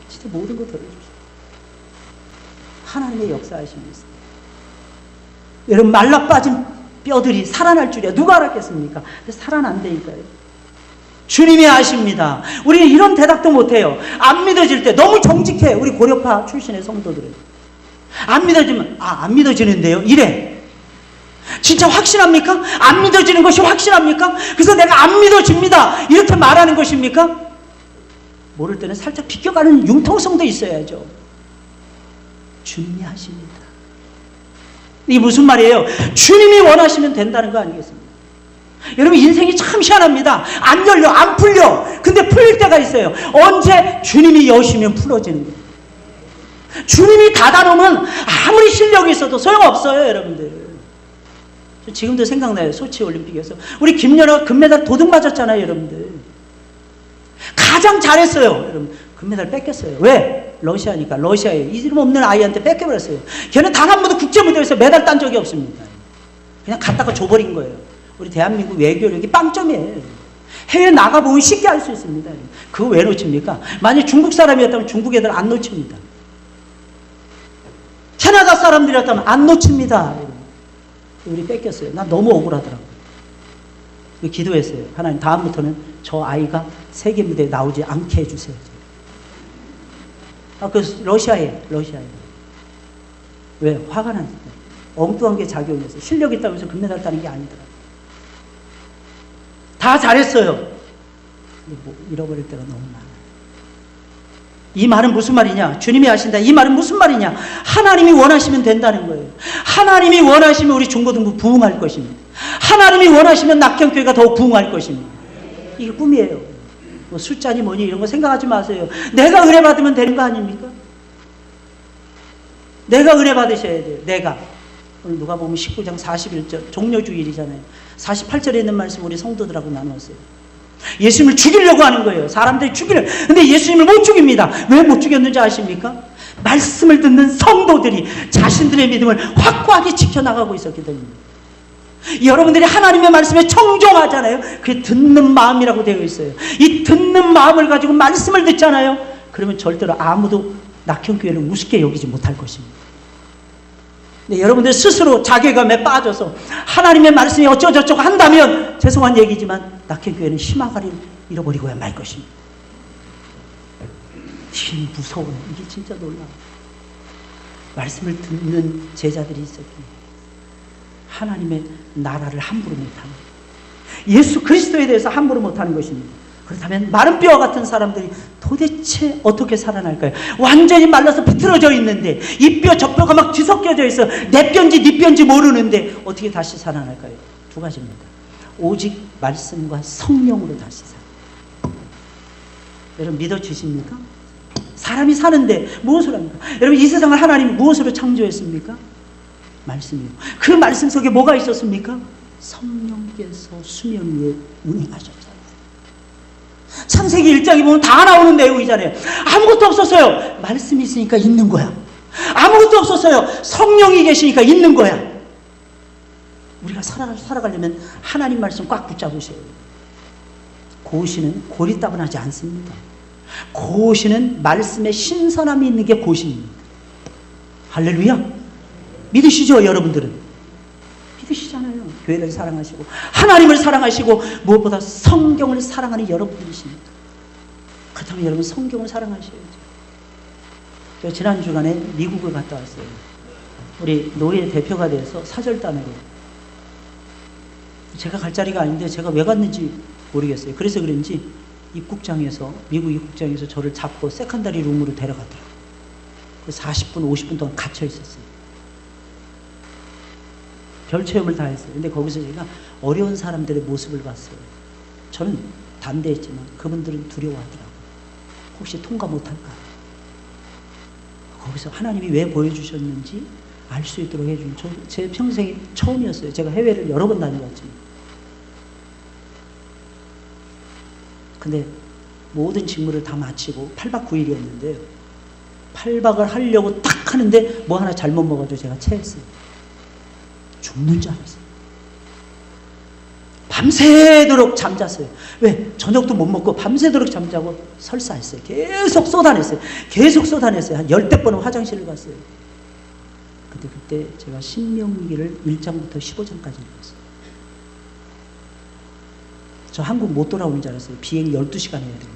진짜 모든 것 더해 주십니다. 하나님의 역사하심이 있어요. 여러분 말라 빠진 뼈들이 살아날 줄이야 누가 알았겠습니까? 살아난다니까요. 주님이 아십니다. 우리는 이런 대답도 못해요. 안 믿어질 때 너무 정직해. 우리 고려파 출신의 성도들은 안 믿어지면 안 믿어지는데요 이래. 진짜 확신합니까? 안 믿어지는 것이 확신합니까? 그래서 내가 안 믿어집니다 이렇게 말하는 것입니까? 모를 때는 살짝 비껴가는 융통성도 있어야죠. 주님이 하십니다. 이게 무슨 말이에요? 주님이 원하시면 된다는 거 아니겠습니까? 여러분 인생이 참 희한합니다. 안 열려 안 풀려. 근데 풀릴 때가 있어요. 언제? 주님이 여시면 풀어지는 거예요. 주님이 닫아놓으면 아무리 실력이 있어도 소용없어요. 여러분들 지금도 생각나요. 소치 올림픽에서 우리 김연아가 금메달 도둑 맞았잖아요. 여러분들 가장 잘했어요. 여러분 금메달 뺏겼어요. 왜? 러시아니까. 러시아에 이름 없는 아이한테 뺏겨버렸어요. 걔는 단 한 번도 국제무대에서 메달 딴 적이 없습니다. 그냥 갖다가 줘버린 거예요. 우리 대한민국 외교력이 빵점이에요. 해외 나가보면 쉽게 알 수 있습니다. 그거 왜 놓칩니까? 만약 중국 사람이었다면 중국 애들 안 놓칩니다. 캐나다 사람들이었다면 안 놓칩니다. 우리 뺏겼어요. 난 너무 억울하더라고요. 기도했어요. 하나님 다음부터는 저 아이가 세계 무대에 나오지 않게 해주세요. 러시아에. 왜? 화가 났어요. 엉뚱한 게 작용해서. 실력 있다고 해서 금메달 따는 게 아니더라고요. 다 잘했어요. 뭐 잃어버릴 때가 너무 많아요. 이 말은 무슨 말이냐? 주님이 아신다. 이 말은 무슨 말이냐? 하나님이 원하시면 된다는 거예요. 하나님이 원하시면 우리 중고등부 부흥할 것입니다. 하나님이 원하시면 낙현교회가 더욱 부흥할 것입니다. 이게 꿈이에요. 뭐 숫자니 뭐니 이런 거 생각하지 마세요. 내가 은혜 받으면 되는 거 아닙니까? 내가 은혜 받으셔야 돼요. 내가. 오늘 누가 보면 19장 41절 종려주일이잖아요. 48절에 있는 말씀 우리 성도들하고 나누었어요. 예수님을 죽이려고 하는 거예요. 사람들이 죽이려. 근데 예수님을 못 죽입니다. 왜 못 죽였는지 아십니까? 말씀을 듣는 성도들이 자신들의 믿음을 확고하게 지켜나가고 있었기 때문입니다. 여러분들이 하나님의 말씀에 청종하잖아요. 그게 듣는 마음이라고 되어 있어요. 이 듣는 마음을 가지고 말씀을 듣잖아요. 그러면 절대로 아무도 낙현교회를 우습게 여기지 못할 것입니다. 근데 여러분들 스스로 자괴감에 빠져서 하나님의 말씀이 어쩌고저쩌고 한다면 죄송한 얘기지만 낙현교회는 희망을 잃어버리고야 말 것입니다. 이게 무서워요. 이게 진짜 놀라워요. 말씀을 듣는 제자들이 있었기에 하나님의 나라를 함부로 못하는, 예수 그리스도에 대해서 함부로 못하는 것입니다. 그렇다면 마른 뼈와 같은 사람들이 도대체 어떻게 살아날까요? 완전히 말라서 비틀어져 있는데 이 뼈 저 뼈가 막 뒤섞여져 있어. 내 뼈인지 네 뼈인지 모르는데 어떻게 다시 살아날까요? 두 가지입니다. 오직 말씀과 성령으로 다시 살아요. 여러분 믿어지십니까? 사람이 사는데 무엇을 합니까? 여러분 이 세상을 하나님이 무엇으로 창조했습니까? 말씀이요. 그 말씀 속에 뭐가 있었습니까? 성령께서 수면 위에 운행하셨잖아요. 창세기 1장에 보면 다 나오는 내용이잖아요. 아무것도 없었어요. 말씀이 있으니까 있는 거야. 아무것도 없었어요. 성령이 계시니까 있는 거야. 우리가 살아가려면 하나님 말씀 꽉 붙잡으셔야 돼요. 고시는 고리따분하지 않습니다. 고시는 말씀의 신선함이 있는 게 고시입니다. 할렐루야. 믿으시죠, 여러분들은? 믿으시잖아요. 교회를 사랑하시고 하나님을 사랑하시고 무엇보다 성경을 사랑하는 여러분들이십니다. 그렇다면 여러분 성경을 사랑하셔야죠. 제가 지난 주간에 미국을 갔다 왔어요. 우리 노예 대표가 돼서 사절단으로. 제가 갈 자리가 아닌데 제가 왜 갔는지 모르겠어요. 그래서 그런지 입국장에서, 미국 입국장에서 저를 잡고 세컨다리 룸으로 데려갔더라고요. 40분, 50분 동안 갇혀 있었어요. 별 체험을 다 했어요. 근데 거기서 제가 어려운 사람들의 모습을 봤어요. 저는 담대했지만 그분들은 두려워하더라고요. 혹시 통과 못할까? 거기서 하나님이 왜 보여주셨는지 알 수 있도록 해준, 제 평생이 처음이었어요. 제가 해외를 여러 번 다녀왔지만. 근데 모든 직무를 다 마치고 8박 9일이었는데요. 8박을 하려고 딱 하는데 뭐 하나 잘못 먹어도 제가 체했어요. 죽는 줄 알았어요. 밤새도록 잠잤어요. 왜? 저녁도 못 먹고 밤새도록 잠자고 설사했어요. 계속 쏟아냈어요. 한 10대 번은 화장실을 갔어요. 근데 그때 제가 신명기를 1장부터 15장까지 읽었어요. 저 한국 못 돌아오는 줄 알았어요. 비행 12시간 해야 되는데.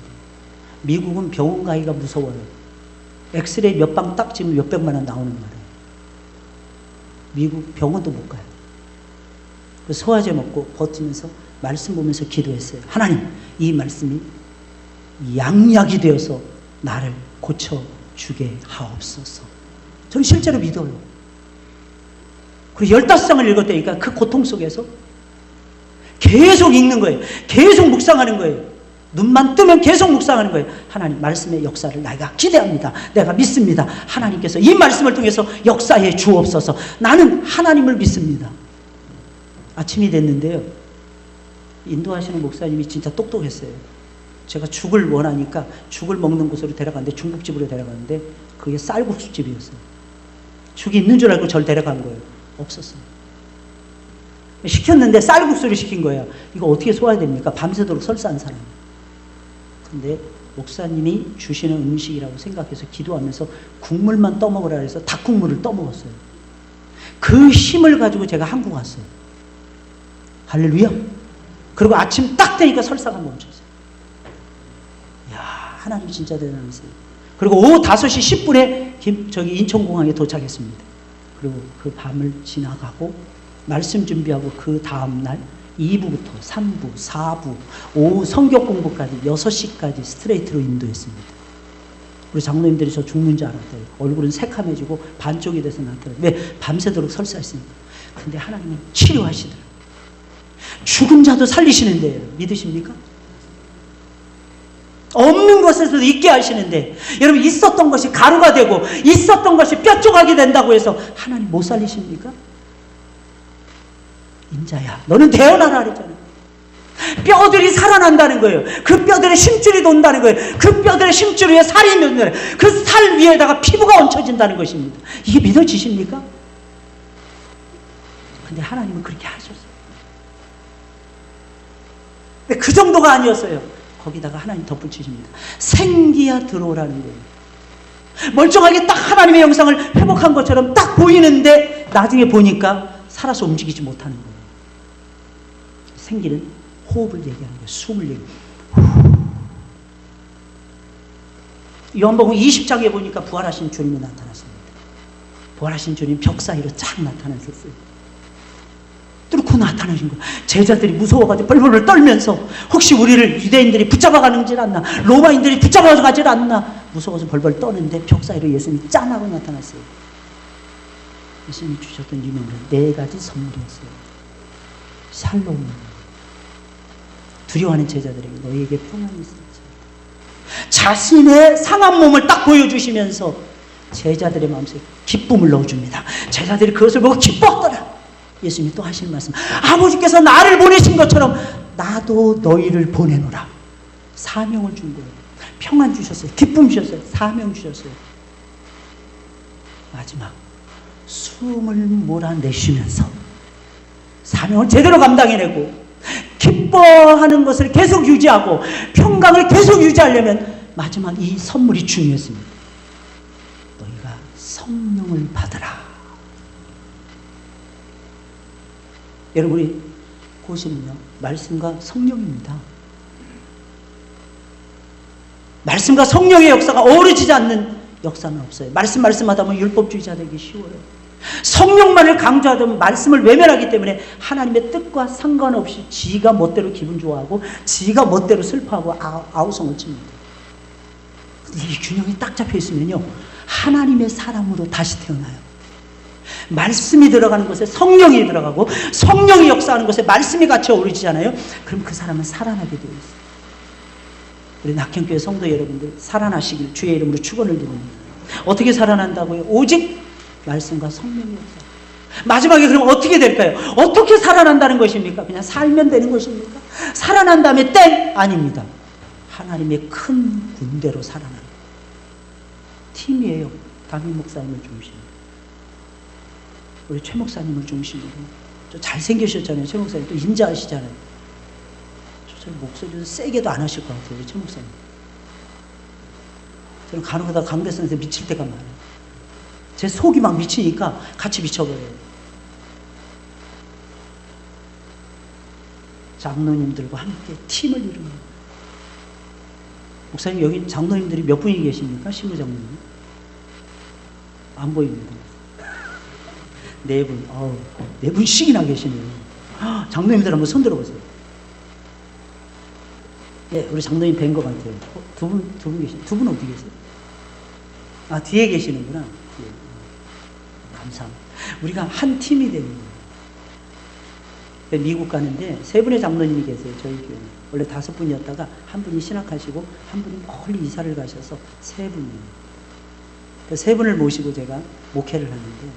미국은 병원 가기가 무서워요. 엑스레이 몇 방 딱 찍으면 몇백만 원 나오는 말이에요. 미국 병원도 못 가요. 그래서 소화제 먹고 버티면서 말씀 보면서 기도했어요. 하나님, 이 말씀이 양약이 되어서 나를 고쳐주게 하옵소서. 저는 실제로 믿어요. 그리고 15장을 읽었다니까 그 고통 속에서 계속 읽는 거예요. 계속 묵상하는 거예요. 눈만 뜨면 계속 묵상하는 거예요. 하나님 말씀의 역사를 내가 기대합니다. 내가 믿습니다. 하나님께서 이 말씀을 통해서 역사해 주옵소서. 나는 하나님을 믿습니다. 아침이 됐는데요. 인도하시는 목사님이 진짜 똑똑했어요. 제가 죽을 원하니까 죽을 먹는 곳으로 데려갔는데 중국집으로 데려갔는데 그게 쌀국수집이었어요. 죽이 있는 줄 알고 저를 데려간 거예요. 없었어요. 시켰는데 쌀국수를 시킨 거예요. 이거 어떻게 소화됩니까? 밤새도록 설사한 사람. 근데 목사님이 주시는 음식이라고 생각해서 기도하면서 국물만 떠먹으라 해서 닭국물을 떠먹었어요. 그 힘을 가지고 제가 한국 왔어요. 할렐루야. 그리고 아침 딱 되니까 설사가 멈췄어요. 이야, 하나님 진짜 대단하세요. 그리고 오후 5시 10분에 저기 인천공항에 도착했습니다. 그리고 그 밤을 지나가고 말씀 준비하고 그 다음날 2부부터 3부, 4부, 오후 성경 공부까지 6시까지 스트레이트로 인도했습니다. 우리 장로님들이 저 죽는 줄 알았대요. 얼굴은 새카매지고 반쪽이 돼서 나타나요. 왜? 밤새도록 설사했으니까. 근데 하나님은 치료하시더라고요. 죽은 자도 살리시는데요. 믿으십니까? 없는 것에서도 있게 하시는데, 여러분 있었던 것이 가루가 되고 있었던 것이 뼈 조각이 된다고 해서 하나님 못 살리십니까? 인자야, 너는 태어나라 그랬잖아요. 뼈들이 살아난다는 거예요. 그 뼈들의 심줄이 돈다는 거예요. 그 뼈들의 심줄 위에 살이 있는 거예요. 그 살 위에다가 피부가 얹혀진다는 것입니다. 이게 믿어지십니까? 근데 하나님은 그렇게 하셨어요. 근데 그 정도가 아니었어요. 거기다가 하나님 덧붙이십니다. 생기야 들어오라는 거예요. 멀쩡하게 딱 하나님의 영상을 회복한 것처럼 딱 보이는데 나중에 보니까 살아서 움직이지 못하는 거예요. 생기는 호흡을 얘기하는 거예요. 숨을 얘기해요. 요한복음 20장에 보니까 부활하신 주님이 나타났습니다. 부활하신 주님 벽 사이로 쫙 나타나셨어요. 뚫고 나타나신 거예요. 제자들이 무서워가지고 벌벌 떨면서 혹시 우리를 유대인들이 붙잡아가는지 않나, 로마인들이 붙잡아가지 않나 무서워서 벌벌 떠는데 벽 사이로 예수님이 짠하고 나타났어요. 예수님이 주셨던 유명한 4가지 선물이었어요. 샬롬. 두려워하는 제자들에게 너희에게 평안이 있을지. 자신의 상한 몸을 딱 보여주시면서 제자들의 마음속에 기쁨을 넣어줍니다. 제자들이 그것을 보고 기뻐하더라. 예수님이 또 하시는 말씀. 아버지께서 나를 보내신 것처럼 나도 너희를 보내노라. 사명을 준 거예요. 평안 주셨어요. 기쁨 주셨어요. 사명 주셨어요. 마지막. 숨을 몰아내쉬면서 사명을 제대로 감당해내고 기뻐하는 것을 계속 유지하고 평강을 계속 유지하려면 마지막 이 선물이 중요했습니다. 너희가 성령을 받으라. 여러분이 보시면요, 말씀과 성령입니다. 말씀과 성령의 역사가 어우러지지 않는 역사는 없어요. 말씀하다 보면 율법주의자 되기 쉬워요. 성령만을 강조하다 보면 말씀을 외면하기 때문에 하나님의 뜻과 상관없이 지가 멋대로 기분 좋아하고 지가 멋대로 슬퍼하고 아우성을 칩니다. 이 균형이 딱 잡혀 있으면요, 하나님의 사람으로 다시 태어나요. 말씀이 들어가는 곳에 성령이 들어가고 성령이 역사하는 곳에 말씀이 같이 어우러지잖아요. 그럼 그 사람은 살아나게 되어 있어요. 우리 낙현교회 성도 여러분들 살아나시길 주의 이름으로 축원을 드립니다. 어떻게 살아난다고요? 오직 말씀과 성령이 역사. 마지막에 그럼 어떻게 될까요? 어떻게 살아난다는 것입니까? 그냥 살면 되는 것입니까? 살아난 다음에 땡! 아닙니다. 하나님의 큰 군대로 살아나는 팀이에요. 담임 목사님을 중심으로. 우리 최 목사님을 중심으로. 저 잘생기셨잖아요. 최 목사님 또 인자하시잖아요. 저 목소리도 세게도 안 하실 것 같아요. 우리 최 목사님. 저는 간혹가다 강대선에서 미칠 때가 많아요. 제 속이 막 미치니까 같이 미쳐버려요. 장로님들과 함께 팀을 이루는. 목사님 여기 장로님들이 몇 분이 계십니까? 신부 장로님? 안 보입니다. 4분. 4분씩이나 계시네요. 장로님들 한번 손 들어보세요. 예, 우리 장로님 뵌 것 같아요. 두 분 계시네요. 두 분 어디 계세요? 아, 뒤에 계시는구나. 뒤에. 감사합니다. 우리가 한 팀이 되는 거예요. 미국 가는데 3분의 장로님이 계세요. 저희 교회는. 원래 5분이었다가 한 분이 신학하시고 한 분이 멀리 이사를 가셔서 3분이에요. 그 3분을 모시고 제가 목회를 하는데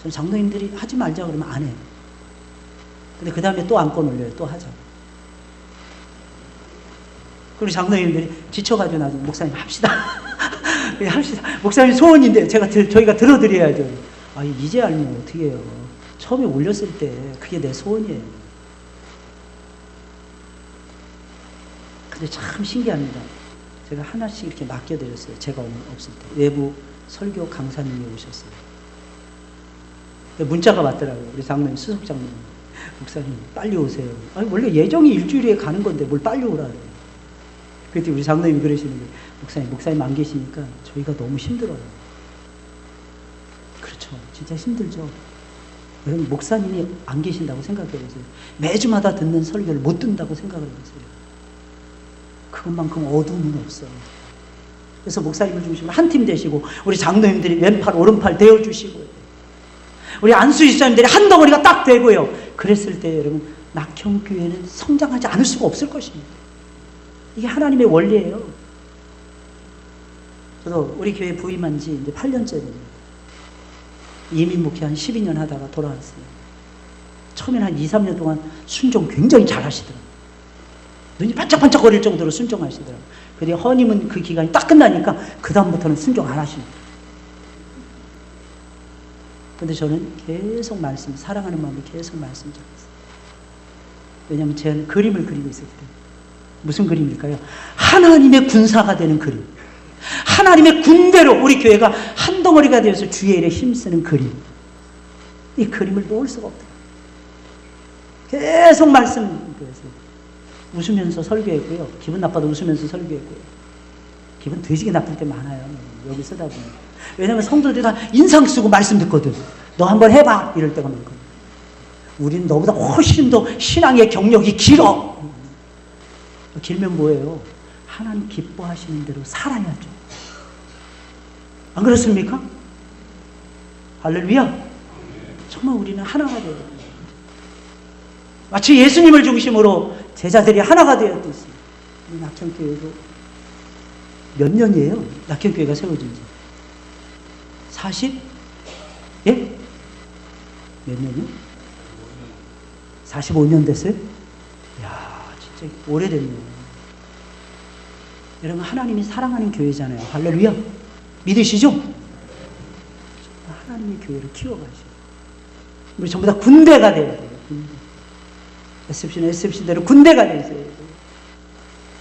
전 장로님들이 하지 말자 그러면 안 해요. 근데 그 다음에 또 안건 올려요. 또 하자. 그리고 장로님들이 지쳐가지고 나중에 목사님 합시다. 합시다. 목사님 소원인데 저희가 들어드려야죠. 아, 이제 알면 어떻게 해요. 처음에 올렸을 때 그게 내 소원이에요. 근데 참 신기합니다. 제가 하나씩 이렇게 맡겨드렸어요. 제가 없을 때. 외부 설교 강사님이 오셨어요. 문자가 왔더라고요. 우리 장로님, 수석 장로님. 목사님, 빨리 오세요. 아니, 원래 예정이 일주일에 가는 건데 뭘 빨리 오라 그래요. 그때 우리 장로님이 그러시는 거예요. 목사님 안 계시니까 저희가 너무 힘들어요. 그렇죠. 진짜 힘들죠. 여러분, 목사님이 안 계신다고 생각해 보세요. 매주마다 듣는 설교를 못 듣는다고 생각을 해보세요. 그것만큼 어둠은 없어요. 그래서 목사님을 중심으로 한 팀 되시고 우리 장로님들이 왼팔 오른팔 되어주시고요. 우리 안수 집사님들이 한 덩어리가 딱 되고요. 그랬을 때 여러분 낙현교회는 성장하지 않을 수가 없을 것입니다. 이게 하나님의 원리예요. 저도 우리 교회 부임한 지 이제 8년째 됩니다. 이민 목회 한 12년 하다가 돌아왔어요. 처음에는 한 2, 3년 동안 순종 굉장히 잘 하시더라고요. 눈이 반짝반짝 거릴 정도로 순종하시더라고요. 근데 허님은 그 기간이 딱 끝나니까 그 다음부터는 순종 안 하십니다. 근데 저는 계속 사랑하는 마음으로 계속 말씀 전했어요. 왜냐하면 제가 그림을 그리고 있었기 때문에. 무슨 그림일까요? 하나님의 군사가 되는 그림. 하나님의 군대로 우리 교회가 한 덩어리가 되어서 주의 일에 힘쓰는 그림. 이 그림을 놓을 수가 없더라고요. 계속 말씀드렸어요. 웃으면서 설교했고요. 기분 나빠도 웃으면서 설교했고요. 기분 되시게 나쁠 때 많아요. 여기 쓰다 보면. 왜냐하면 성도들이 다 인상 쓰고 말씀 듣거든. 너 한번 해봐. 이럴 때가 많거든. 우린 너보다 훨씬 더 신앙의 경력이 길어. 길면 뭐예요? 하나님 기뻐하시는 대로 살아야죠. 안 그렇습니까? 할렐루야. 정말 우리는 하나가 되어야 돼요. 마치 예수님을 중심으로 제자들이 하나가 되었듯이 우리 낙현교회도 몇 년이에요? 낙현교회가 세워진 지 40? 예? 몇 년이요? 45년 됐어요? 이야, 진짜 오래됐네요. 여러분, 하나님이 사랑하는 교회잖아요. 할렐루야. 믿으시죠? 하나님의 교회를 키워가시고 우리 전부 다 군대가 되어야 돼요. 군대. SFC는 SFC대로 군대가 되셔야 돼요.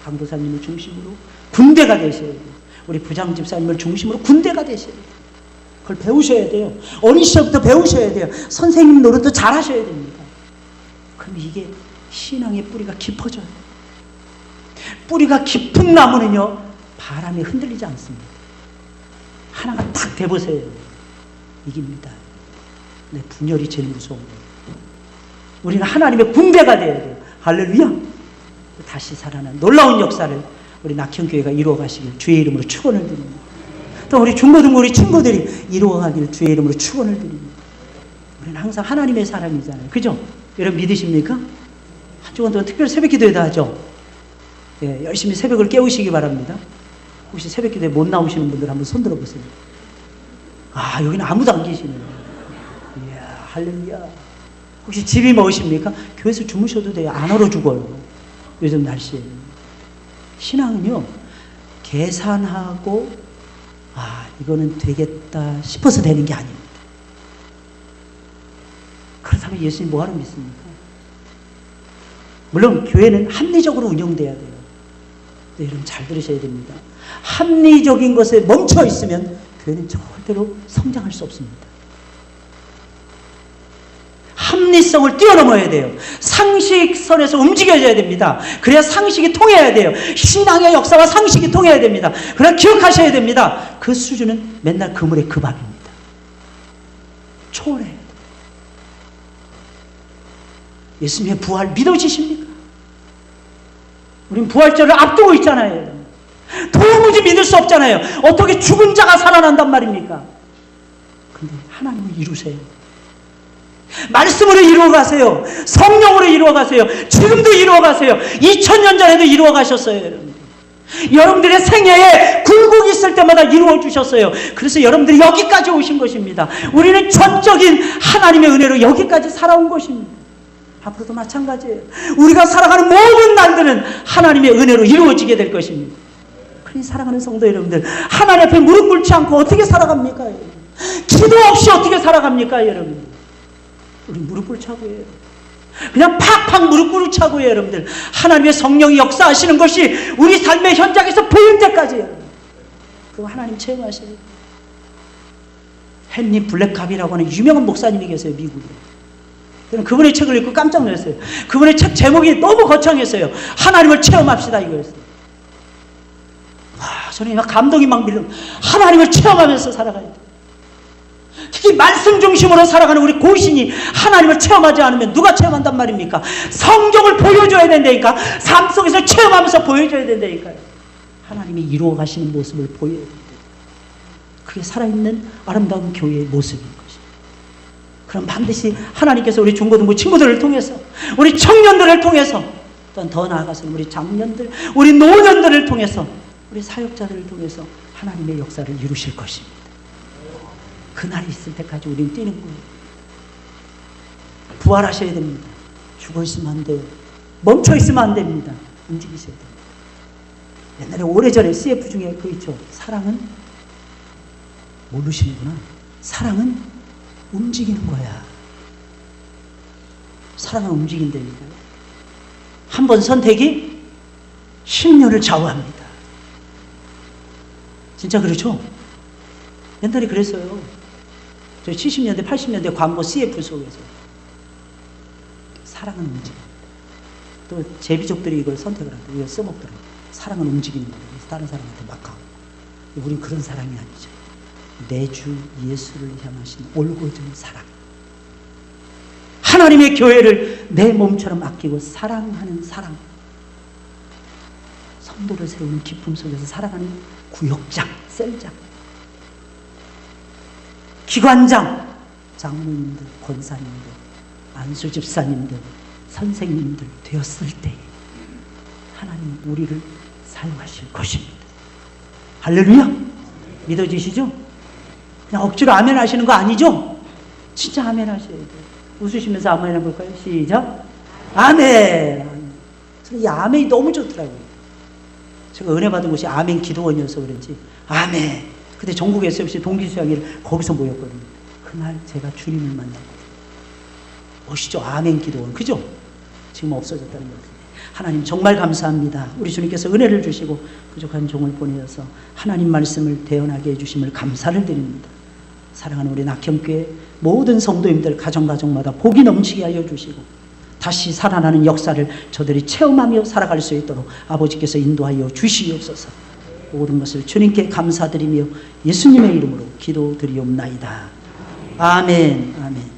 강도사님을 중심으로 군대가 되셔야 돼요. 우리 부장 집사님을 중심으로 군대가 되셔야 돼요. 그걸 배우셔야 돼요. 어린 시절부터 배우셔야 돼요. 선생님 노릇도 잘 하셔야 됩니다. 그럼 이게 신앙의 뿌리가 깊어져요. 뿌리가 깊은 나무는요, 바람에 흔들리지 않습니다. 하나가 딱 대보세요. 이깁니다. 네, 분열이 제일 무서운 거예요. 우리는 하나님의 군대가 되어야 돼요. 할렐루야. 다시 살아난 놀라운 역사를 우리 낙현교회가 이루어 가시길 주의 이름으로 축원을 드립니다. 또 우리 중고등부 우리 친구들이 이루어가기를 주의 이름으로 축원을 드립니다. 우리는 항상 하나님의 사람이잖아요. 그죠? 여러분 믿으십니까? 한 주간 동안 특별히 새벽 기도에도 하죠. 예, 열심히 새벽을 깨우시기 바랍니다. 혹시 새벽 기도에 못 나오시는 분들 한번 손 들어보세요. 아, 여기는 아무도 안 계시네요. 이야, 할렐루야. 혹시 집이 머십니까? 교회에서 주무셔도 돼요. 안 얼어 죽어요. 요즘 날씨에. 신앙은요, 계산하고, 아, 이거는 되겠다 싶어서 되는 게 아닙니다. 그렇다면 예수님 뭐하러 믿습니까? 물론, 교회는 합리적으로 운영돼야 돼요. 네, 여러분 잘 들으셔야 됩니다. 합리적인 것에 멈춰 있으면 교회는 절대로 성장할 수 없습니다. 합리성을 뛰어넘어야 돼요. 상식선에서 움직여져야 됩니다. 그래야 상식이 통해야 돼요. 신앙의 역사와 상식이 통해야 됩니다. 그러나 기억하셔야 됩니다. 그 수준은 맨날 그물의 그 밥입니다. 초월해야 돼요. 예수님의 부활 믿어지십니까? 우린 부활절을 앞두고 있잖아요. 도무지 믿을 수 없잖아요. 어떻게 죽은 자가 살아난단 말입니까? 근데 하나님을 이루세요. 말씀으로 이루어가세요. 성령으로 이루어가세요. 지금도 이루어가세요. 2000년 전에도 이루어가셨어요. 여러분. 여러분들의 생애에 굴곡이 있을 때마다 이루어주셨어요. 그래서 여러분들이 여기까지 오신 것입니다. 우리는 전적인 하나님의 은혜로 여기까지 살아온 것입니다. 앞으로도 마찬가지예요. 우리가 살아가는 모든 날들은 하나님의 은혜로 이루어지게 될 것입니다. 그러니 사랑하는 성도 여러분들, 하나님 앞에 무릎 꿇지 않고 어떻게 살아갑니까? 여러분? 기도 없이 어떻게 살아갑니까? 여러분, 우리 무릎 꿇자고 해요. 그냥 팍팍 무릎 꿇자고 해요. 여러분들, 하나님의 성령이 역사하시는 것이 우리 삶의 현장에서 보일 때까지예요. 그럼 하나님 체험하셔야 돼요. 헨리 블랙캅이라고 하는 유명한 목사님이 계세요. 미국에. 저는 그분의 책을 읽고 깜짝 놀랐어요. 그분의 책 제목이 너무 거창했어요. 하나님을 체험합시다 이거였어요. 와, 저는 막 감동이 막 밀려. 하나님을 체험하면서 살아가야 돼요. 특히 말씀 중심으로 살아가는 우리 고신이 하나님을 체험하지 않으면 누가 체험한단 말입니까? 성경을 보여줘야 된다니까. 삶 속에서 체험하면서 보여줘야 된다니까요. 하나님이 이루어 가시는 모습을 보여야 된다. 그게 살아있는 아름다운 교회의 모습인 것입니다. 그럼 반드시 하나님께서 우리 중고등부 친구들을 통해서, 우리 청년들을 통해서, 또한 더 나아가서 우리 장년들, 우리 노년들을 통해서, 우리 사역자들을 통해서 하나님의 역사를 이루실 것입니다. 그날이 있을 때까지 우리는 뛰는 거예요. 부활하셔야 됩니다. 죽어 있으면 안 돼요. 멈춰 있으면 안 됩니다. 움직이셔야 됩니다. 옛날에 오래전에 CF 중에 그 있죠. 사랑은 모르시는구나. 사랑은 움직이는 거야. 사랑은 움직인다니까요. 한 번 선택이 10년을 좌우합니다. 진짜 그렇죠? 옛날에 그랬어요. 저 70년대, 80년대 광고 CF 속에서. 사랑은 움직입니다. 또 제비족들이 이걸 선택을 하고 이걸 써먹더라고요. 사랑은 움직이는 거예요. 그래서 다른 사람한테 막 하고. 우린 그런 사랑이 아니죠. 내 주 예수를 향하신 올곧은 사랑. 하나님의 교회를 내 몸처럼 아끼고 사랑하는 사랑. 성도를 세우는 기쁨 속에서 살아가는 구역장, 셀장, 기관장, 장로님들, 권사님들, 안수 집사님들, 선생님들 되었을 때 하나님 우리를 사용하실 것입니다. 할렐루야! 믿어지시죠? 그냥 억지로 아멘 하시는 거 아니죠? 진짜 아멘 하셔야 돼요. 웃으시면서 아멘 해볼까요? 시작! 아멘! 저는 이 아멘이 너무 좋더라고요. 제가 은혜 받은 곳이 아멘 기도원이어서 그런지 아멘! 근데 전국 SFC 동기수양일 거기서 모였거든요. 그날 제가 주님을 만났거든요. 멋있죠? 아멘 기도원. 그죠? 지금 없어졌다는 거죠. 하나님 정말 감사합니다. 우리 주님께서 은혜를 주시고 부족한 종을 보내어서 하나님 말씀을 대언하게 해주심을 감사를 드립니다. 사랑하는 우리 낙현교회 모든 성도님들 가정마다 복이 넘치게 하여 주시고 다시 살아나는 역사를 저들이 체험하며 살아갈 수 있도록 아버지께서 인도하여 주시옵소서. 모든 것을 주님께 감사드리며 예수님의 이름으로 기도드리옵나이다. 아멘. 아멘.